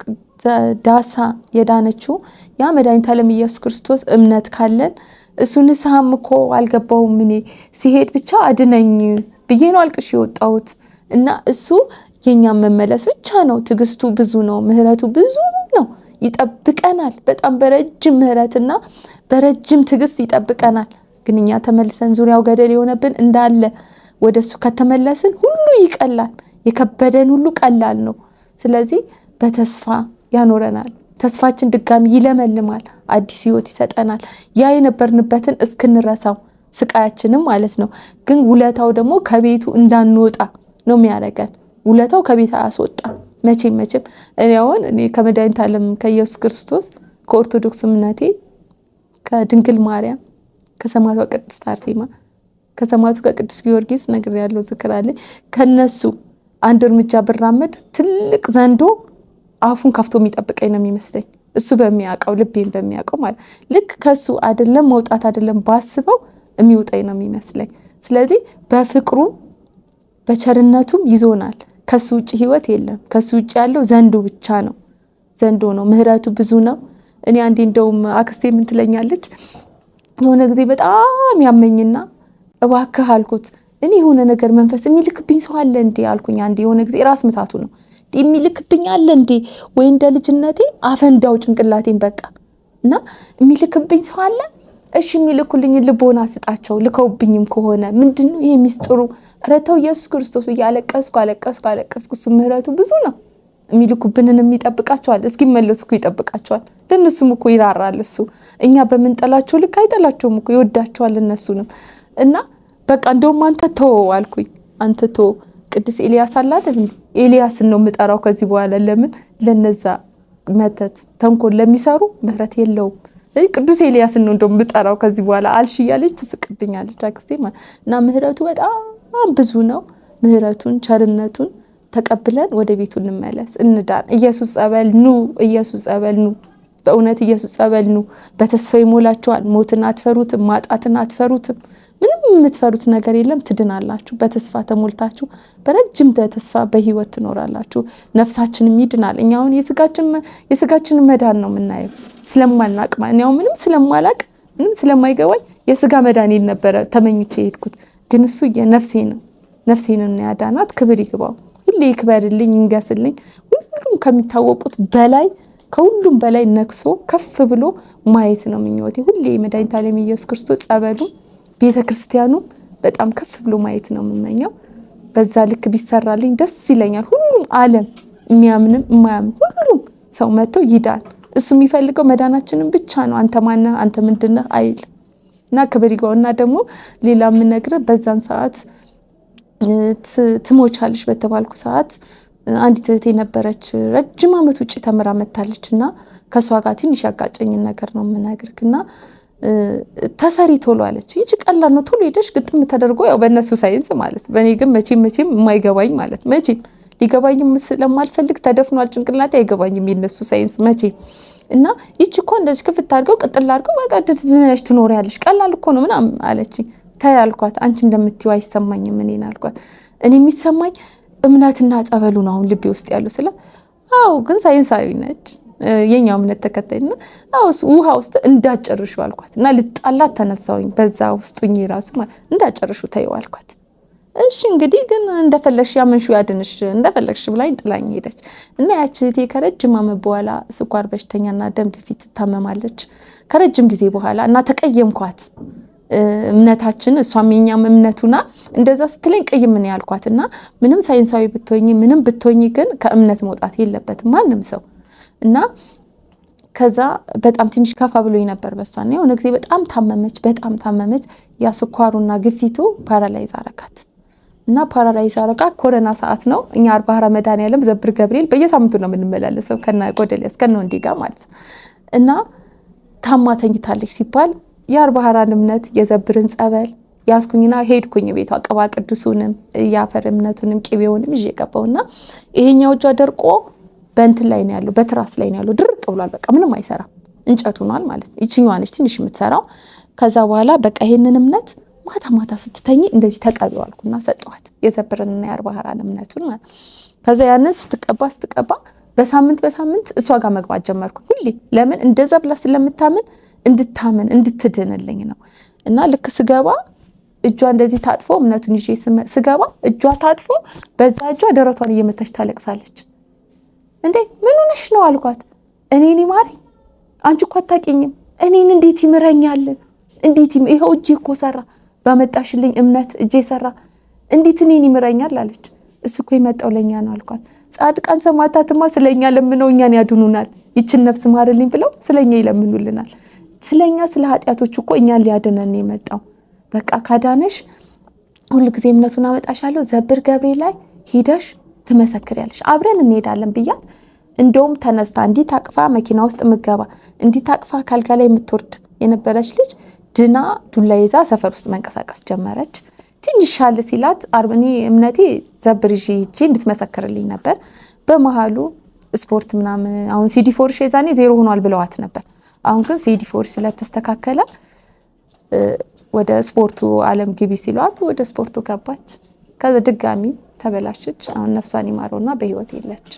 ዳሳ የዳነችው ያ መድኃኒተ ዓለም ኢየሱስ ክርስቶስ እምነት ካለን እሱ ንስሐም እኮ አልገባውም እኔ ሲሄድ ብቻ አድነኝ ብዬ ነው አልቅሽ የወጣሁት እና እሱ የኛም መመለስ ብቻ ነው። ትግስቱ ብዙ ነው፣ ምህረቱ ብዙ ነው። ይጠብቀናል በጣም በረጅም ምህረትና በረጅም ትግስት ይጠብቀናል። ግን እኛ ተመልሰን ዙሪያው ገደል የሆነብን እንዳለ ወደሱ ከተመለስን ሁሉ ይቀላል፣ የከበደን ሁሉ ቀላል ነው። ስለዚህ በተስፋ ያኖረናል። ተስፋችን ድጋሚ ይለመልማል፣ አዲስ ህይወት ይሰጠናል። ያ የነበርንበትን እስክንረሳው ስቃያችንም ማለት ነው። ግን ውለታው ደግሞ ከቤቱ እንዳንወጣ ነው የሚያደርገን። ውለታው ከቤት አያስወጣም መቼም። እኔ ከመድኃኒተ ዓለም ከኢየሱስ ክርስቶስ ከኦርቶዶክስ እምነቴ ከድንግል ማርያም ከሰማዕቷ ቅድስት አርሴማ ከሰማዕቱ ከቅዱስ ጊዮርጊስ ነግሬያለሁ፣ ዝክር አለ። ከነሱ አንድ እርምጃ ብራመድ ትልቅ ዘንዶ አፉን ከፍቶ የሚጠብቀኝ ነው የሚመስለኝ። እሱ በሚያውቀው ልቤን በሚያውቀው ማለት ልክ ከሱ አይደለም መውጣት አይደለም ባስበው የሚውጠኝ ነው የሚመስለኝ። ስለዚህ በፍቅሩም በቸርነቱም ይዞናል። ከሱ ውጪ ህይወት የለም። ከሱ ውጪ ያለው ዘንዶ ብቻ ነው፣ ዘንዶ ነው። ምህረቱ ብዙ ነው። እኔ አንዴ እንደውም አክስቴ ምን ትለኛለች፣ የሆነ ጊዜ በጣም ያመኝና እባክህ አልኩት እኔ የሆነ ነገር መንፈስ የሚልክብኝ ሰው አለ እንዴ አልኩኝ። አንዴ የሆነ ጊዜ ራስ ምታቱ ነው የሚልክብኝ አለ እንዴ ወይ እንደ ልጅነቴ አፈንዳው ጭንቅላቴን በቃ እና የሚልክብኝ ሰው አለ። እሺ የሚልኩልኝ ልቦና ስጣቸው፣ ልከውብኝም ከሆነ ምንድነው ይሄ ሚስጥሩ? ረተው ኢየሱስ ክርስቶስ አለቀስኩ። እሱ ምህረቱ ብዙ ነው። የሚልኩብንን የሚጠብቃቸዋል፣ እስኪመለሱ እኮ ይጠብቃቸዋል። ለነሱም እኮ ይራራል እሱ። እኛ በምንጠላቸው ልክ አይጠላቸውም እኮ ይወዳቸዋል እነሱንም። እና በቃ እንደውም አንተ ተወው አልኩኝ። አንተ ተወው ቅዱስ ኤልያስ አለ አይደል? ኤልያስን ነው የምጠራው ከዚህ በኋላ። ለምን ለነዛ መተት ተንኮል ለሚሰሩ ምህረት የለውም። ቅዱስ ኤልያስን ነው እንደውም የምጠራው ከዚህ በኋላ አልሽ እያለች ትስቅብኛለች አክስቴ ማለት እና ምህረቱ በጣም ብዙ ነው። ምህረቱን ቸርነቱን ተቀብለን ወደ ቤቱ እንመለስ፣ እንዳን። ኢየሱስ ጸበል ኑ፣ ኢየሱስ ጸበል ኑ። በእውነት ኢየሱስ ጸበል ኑ። በተስፋ ይሞላችኋል። ሞትን አትፈሩትም፣ ማጣትን አትፈሩትም። ምንም የምትፈሩት ነገር የለም። ትድናላችሁ። በተስፋ ተሞልታችሁ በረጅም ተስፋ በህይወት ትኖራላችሁ። ነፍሳችንም ይድናል። እኛ አሁን የስጋችን መዳን ነው የምናየው ስለማልናቅ ማለት ነው። ምንም ስለማላቅ ምንም ስለማይገባኝ የስጋ መዳኔን ነበረ ተመኝቼ ሄድኩት። ግን እሱ የነፍሴን ነው ያዳናት። ክብር ይግባው። ሁሌ ይክበርልኝ፣ ይንገስልኝ። ሁሉም ከሚታወቁት በላይ ከሁሉም በላይ ነክሶ ከፍ ብሎ ማየት ነው ምኞቴ። ሁሌ መድኃኒተ ዓለም ኢየሱስ ክርስቶስ ጸበሉ ቤተክርስቲያኑ በጣም ከፍ ብሎ ማየት ነው የምመኘው። በዛ ልክ ቢሰራልኝ ደስ ይለኛል። ሁሉም ዓለም የሚያምንም የማያምን ሁሉም ሰው መጥቶ ይዳን። እሱ የሚፈልገው መዳናችንን ብቻ ነው። አንተ ማነህ አንተ ምንድነህ አይል እና ክብር ይግባውና ደግሞ ሌላ የምነግርህ በዛን ሰዓት ትሞቻለሽ በተባልኩ ሰዓት አንዲት እህቴ ነበረች ረጅም ዓመት ውጪ ተምራ መታለችና ከሷ ጋር ትንሽ ያጋጨኝን ነገር ነው የምነግርክና ተሰሪ ቶሎ አለች። ይቺ ቀላል ነው ቶሎ ሄደሽ ግጥም ተደርጎ ያው በእነሱ ሳይንስ ማለት በእኔ ግን መቼም የማይገባኝ ማለት መቼም ሊገባኝም ስለማልፈልግ ተደፍኗል ጭንቅላቴ አይገባኝም የነሱ ሳይንስ መቼም እና ይቺ እኮ እንደዚህ ክፍት አድርገው ቅጥል አድርገው በቃ ድድነሽ ትኖሪያለሽ ቀላል እኮ ነው ምናምን አለችኝ። ታይ አልኳት። አንቺ እንደምትይው አይሰማኝም እኔን አልኳት። እኔ የሚሰማኝ እምነትና ጸበሉ ነው አሁን ልቤ ውስጥ ያለው ስለ አው ግን ሳይንሳዊ ነች የኛው እምነት ተከታይና አውስ ውሃ ውስጥ እንዳጨርሹ አልኳት እና ልጣላት ተነሳውኝ በዛ ውስጡኝ ራሱ እንዳጨርሹ ታዩ አልኳት። እሺ እንግዲህ ግን እንደፈለግሽ ያመንሹ ያድንሽ እንደፈለግሽ ብላኝ ጥላኝ ሄደች እና ያቺ እህቴ ከረጅም ዓመት በኋላ ስኳር በሽተኛና ደም ግፊት ታመማለች ከረጅም ጊዜ በኋላ እና ተቀየምኳት እምነታችን እሷም የኛም እምነቱና እንደዛ ስትለኝ ቅይም ምን ያልኳትና ምንም ሳይንሳዊ ብትሆኚ ምንም ብትሆኚ ግን ከእምነት መውጣት የለበትም ማንም ሰው እና ከዛ በጣም ትንሽ ከፋ ብሎኝ ነበር በሷና የሆነ ጊዜ በጣም ታመመች ያ ስኳሩና ግፊቱ ፓራላይዝ አረጋት እና ፓራላይዝ አረጋ ኮሮና ሰዓት ነው እኛ 40 ረመዳን ያለም ዘብር ገብርኤል በየሳምንቱ ነው የምንመላለሰው ከና ጎደልያስ ከነ እንዲጋ ማለት እና ታማ ተኝታለች ሲባል የ40 እምነት የዘብርን ጸበል ያስኩኝና ሄድኩኝ ቤቷ ቅባ ቅዱሱንም ያፈር እምነቱንም ቅቤውንም ይዤ ገባውና ይሄኛው እጇ ደርቆ በእንትን ላይ ነው ያለው በትራስ ላይ ነው ያለው ድርቅ ብሏል በቃ ምንም አይሰራም እንጨቱ ሆኗል ማለት ነው ይችኛዋ ነች ትንሽ የምትሰራው ከዛ በኋላ በቃ ይሄንን እምነት ማታ ስትተኝ እንደዚህ ተቀበው አልኩና ሰጠኋት የዘብርንና የ40 እምነቱን ማለት ከዛ ያንን ስትቀባ በሳምንት እሷ ጋር መግባት ጀመርኩ ሁሌ ለምን እንደዛ ብላ ስለምታምን እንድትድንልኝ ነው እና ልክ ስገባ እጇ እንደዚህ ታጥፎ እምነቱን ይዤ ስገባ እጇ ታጥፎ በዛ እጇ ደረቷን እየመታች ታለቅሳለች እንዴ ምን ሆነሽ ነው አልኳት እኔን ይማረኝ አንቺ እኮ አታውቂኝም እኔን እንዴት ይምረኛል እንዴት ይሄው እጄ እኮ ሰራ ባመጣሽልኝ እምነት እጄ ሰራ እንዴት እኔን ይምረኛል አለች እሱ እኮ ይመጣው ለኛ ነው አልኳት ጻድቃን ሰማዕታትማ ስለኛ ለምነው እኛን ያድኑናል ይችን ነፍስ ማርልኝ ብለው ስለኛ ይለምኑልናል ስለኛ ስለ ኃጢያቶች እኮ እኛን ሊያድነን ነው የመጣው በቃ ካዳነሽ ሁሉ ጊዜ እምነቱን አመጣሻለሁ ዘብር ገብርኤል ላይ ሂደሽ ትመሰክሪያለሽ አብረን እንሄዳለን ብያት እንደውም ተነስታ እንዲት አቅፋ መኪና ውስጥ ምገባ እንዲት አቅፋ ካልጋ ላይ የምትወርድ የነበረች ልጅ ድና ዱላ ይዛ ሰፈር ውስጥ መንቀሳቀስ ጀመረች ትንሽ ሻል ሲላት አርብኒ እምነቴ ዘብር ይዤ እንድትመሰክርልኝ ነበር በመሃሉ ስፖርት ምናምን አሁን CD4 ሸዛኔ 0 ሆኗል ብለዋት ነበር አሁን ግን CD4 ስለተስተካከለ ወደ ስፖርቱ ዓለም ግቢ ሲሏት ወደ ስፖርቱ ገባች ከዛ ድጋሚ ተበላሸች አሁን ነፍሷን ይማረውና በህይወት የለች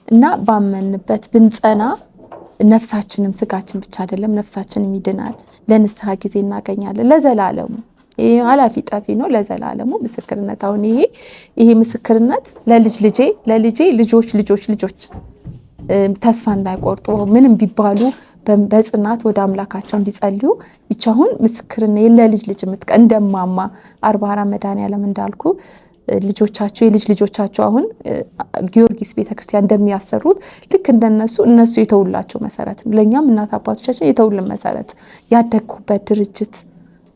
እና ባመንበት ብንጸና ነፍሳችንም ስጋችን ብቻ አይደለም ነፍሳችንም ይድናል ለንስሐ ጊዜ እናገኛለን ለዘላለሙ ይሄ አላፊ ጠፊ ነው ለዘላለሙ ምስክርነት አሁን ይሄ ምስክርነት ለልጄ ልጆች ተስፋ እንዳይቆርጡ ምንም ቢባሉ በጽናት ወደ አምላካቸው እንዲጸልዩ ይቻሁን ምስክርነት ለልጅ እንደማማ 40 ረመዳን ያለም እንዳልኩ ልጆቻቸው ልጆቻቸው አሁን ጊዮርጊስ ቤተክርስቲያን እንደሚያሰሩት ልክ እነሱ የተውላቸው መሰረት ለኛም እናት አባቶቻችን የተውልን መሰረት ያደግኩበት ድርጅት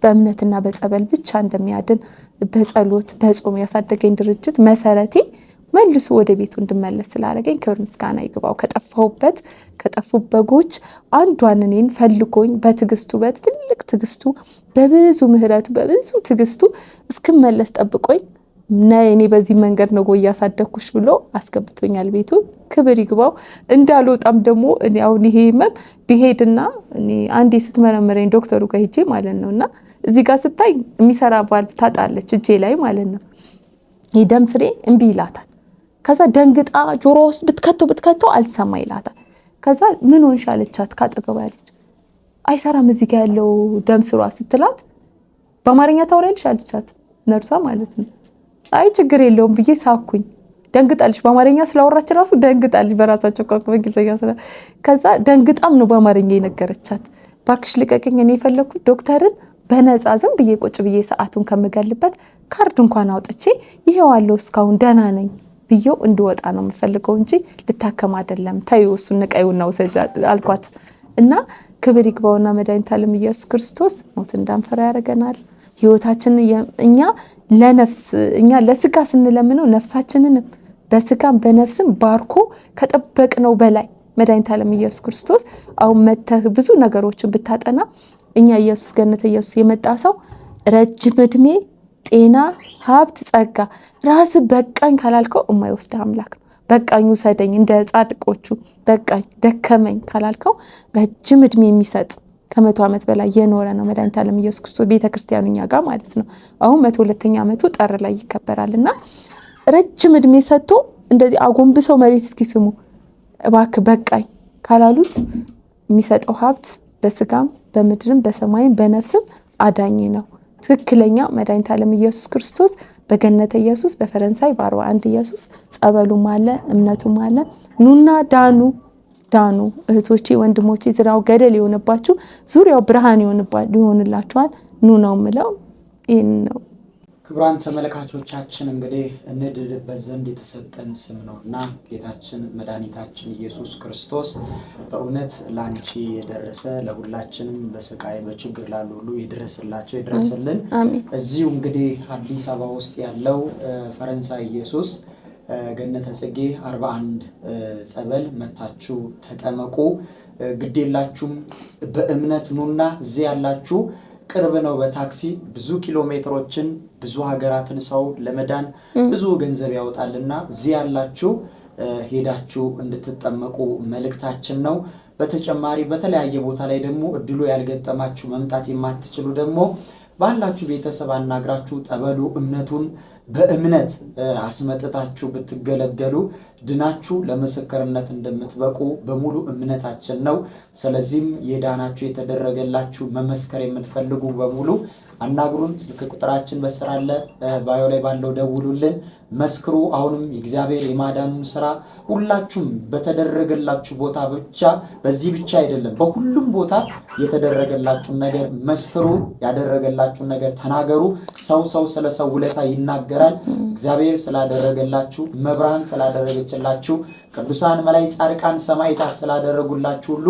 በእምነትና በጸበል ብቻ እንደሚያድን በጸሎት በጾም ያሳደገኝ ድርጅት መሰረቴ መልሶ ወደ ቤቱ እንድመለስ ስላደረገኝ ክብር ምስጋና ይግባው ከጠፉ በጎች አንዷን እኔን ፈልጎኝ በትግስቱ በትልቅ ትግስቱ በብዙ ምህረቱ በብዙ ትግስቱ እስክመለስ ጠብቆኝ እኔ በዚህ መንገድ ነው ያሳደኩሽ ብሎ አስገብቶኛል ቤቱ ክብር ይግባው እንዳልወጣም ደግሞ እኔ አሁን ይሄ ህመም ቢሄድና እኔ አንዴ ስትመረመረኝ ዶክተሩ ጋር ሄጄ ማለት ነውና እዚህ ጋር ስታይ የሚሰራ ቫልቭ ታጣለች እጄ ላይ ማለት ነው የደም ፍሬ እምቢ ይላታል ከዛ ደንግጣ ጆሮ ውስጥ ብትከቶ አልሰማ ይላታል ከዛ ምን ሆንሽ አለቻት ካጠገባ ያለች አይሰራም እዚህ ጋር ያለው ደም ስሯ ስትላት በአማርኛ ታወራለሽ አለቻት ነርሷ ማለት ነው አይ ችግር የለውም ብዬ ሳኩኝ ደንግጣለች በአማርኛ ስላወራች ራሱ ደንግጣለች በራሳቸው ቋንቋ በእንግሊዘኛ ስለ ከዛ ደንግጣም ነው በአማርኛ የነገረቻት ባክሽ ልቀቀኝ እኔ የፈለኩት ዶክተርን በነፃ ዝም ብዬ ቁጭ ብዬ ሰዓቱን ከምገልበት ካርድ እንኳን አውጥቼ ይሄው አለው እስካሁን ደህና ነኝ ብዬው እንድወጣ ነው የምፈልገው እንጂ ልታከም አይደለም ታዩ እሱን ንቀዩና ወሰድ አልኳት እና ክብር ይግባውና መድኃኒተ ዓለም ኢየሱስ ክርስቶስ ሞት እንዳንፈራ ያደርገናል ህይወታችን እኛ ለስጋ ስንለምነው ነፍሳችንን በስጋም በነፍስም ባርኮ ከጠበቅነው በላይ መድኃኒተ ዓለም ኢየሱስ ክርስቶስ አሁን መተህ ብዙ ነገሮችን ብታጠና እኛ ኢየሱስ ገነተ ኢየሱስ የመጣ ሰው ረጅም እድሜ ጤና ሀብት ጸጋ ራስ በቃኝ ካላልከው የማይወስድ አምላክ ነው በቃኙ ሰደኝ እንደ ጻድቆቹ በቃኝ ደከመኝ ካላልከው ረጅም እድሜ የሚሰጥ ከመቶ ዓመት በላይ የኖረ ነው መድኃኒተ ዓለም ኢየሱስ ክርስቶስ ቤተክርስቲያኑኛ ጋር ማለት ነው አሁን 102ኛ ዓመቱ ጥር ላይ ይከበራልና ረጅም እድሜ ሰጥቶ እንደዚህ አጎንብሰው መሬት እስኪስሙ እባክ በቃኝ ካላሉት የሚሰጠው ሀብት በስጋም በምድርም በሰማይም በነፍስም አዳኝ ነው ትክክለኛ መድኃኒተ ዓለም ኢየሱስ ክርስቶስ በገነተ ኢየሱስ በፈረንሳይ በ41 ኢየሱስ ጸበሉም አለ እምነቱም አለ ኑና ዳኑ ዳኑ። እህቶቼ ወንድሞቼ፣ ዙሪያው ገደል የሆነባችሁ ዙሪያው ብርሃን ይሆንላችኋል ኑ ነው የምለው። ይህን ነው። ክቡራን ተመልካቾቻችን እንግዲህ እንድንበት ዘንድ የተሰጠን ስም ነው እና ጌታችን መድኃኒታችን ኢየሱስ ክርስቶስ በእውነት ለአንቺ የደረሰ ለሁላችንም በስቃይ በችግር ላሉ ሁሉ ይድረስላቸው ይድረስልን። እዚሁ እንግዲህ አዲስ አበባ ውስጥ ያለው ፈረንሳይ ኢየሱስ ገነተ ጽጌ 41 ጸበል መታችሁ ተጠመቁ። ግዴላችሁም በእምነት ኑና እዚህ ያላችሁ ቅርብ ነው። በታክሲ ብዙ ኪሎ ሜትሮችን ብዙ ሀገራትን ሰው ለመዳን ብዙ ገንዘብ ያወጣልና እዚህ ያላችሁ ሄዳችሁ እንድትጠመቁ መልእክታችን ነው። በተጨማሪ በተለያየ ቦታ ላይ ደግሞ እድሉ ያልገጠማችሁ መምጣት የማትችሉ ደግሞ ባላችሁ ቤተሰብ አናግራችሁ ጠበሉ እምነቱን በእምነት አስመጥታችሁ ብትገለገሉ ድናችሁ ለምስክርነት እንደምትበቁ በሙሉ እምነታችን ነው። ስለዚህም የዳናችሁ የተደረገላችሁ መመስከር የምትፈልጉ በሙሉ አናግሩን። ስልክ ቁጥራችን በስራ አለ፣ ባዮ ላይ ባለው ደውሉልን፣ መስክሩ። አሁንም የእግዚአብሔር የማዳኑን ስራ ሁላችሁም በተደረገላችሁ ቦታ ብቻ በዚህ ብቻ አይደለም በሁሉም ቦታ የተደረገላችሁን ነገር መስክሩ፣ ያደረገላችሁን ነገር ተናገሩ። ሰው ስለ ሰው ውለታ ይናገራል። እግዚአብሔር ስላደረገላችሁ፣ መብራን ስላደረገችላችሁ፣ ቅዱሳን መላእክት፣ ጻድቃን፣ ሰማዕታት ስላደረጉላችሁ ሁሉ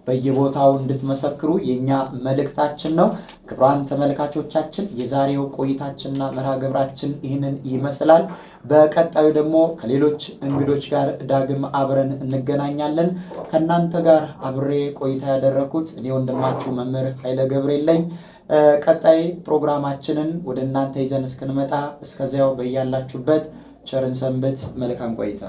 በየቦታው እንድትመሰክሩ የኛ መልእክታችን ነው። ክቡራን ተመልካቾቻችን የዛሬው ቆይታችንና መርሃ ግብራችን ይህንን ይመስላል። በቀጣዩ ደግሞ ከሌሎች እንግዶች ጋር ዳግም አብረን እንገናኛለን። ከእናንተ ጋር አብሬ ቆይታ ያደረኩት እኔ ወንድማችሁ መምህር ኃይለ ገብርኤል ነኝ። ቀጣይ ፕሮግራማችንን ወደ እናንተ ይዘን እስክንመጣ እስከዚያው በያላችሁበት ቸርን ሰንብት። መልካም ቆይታ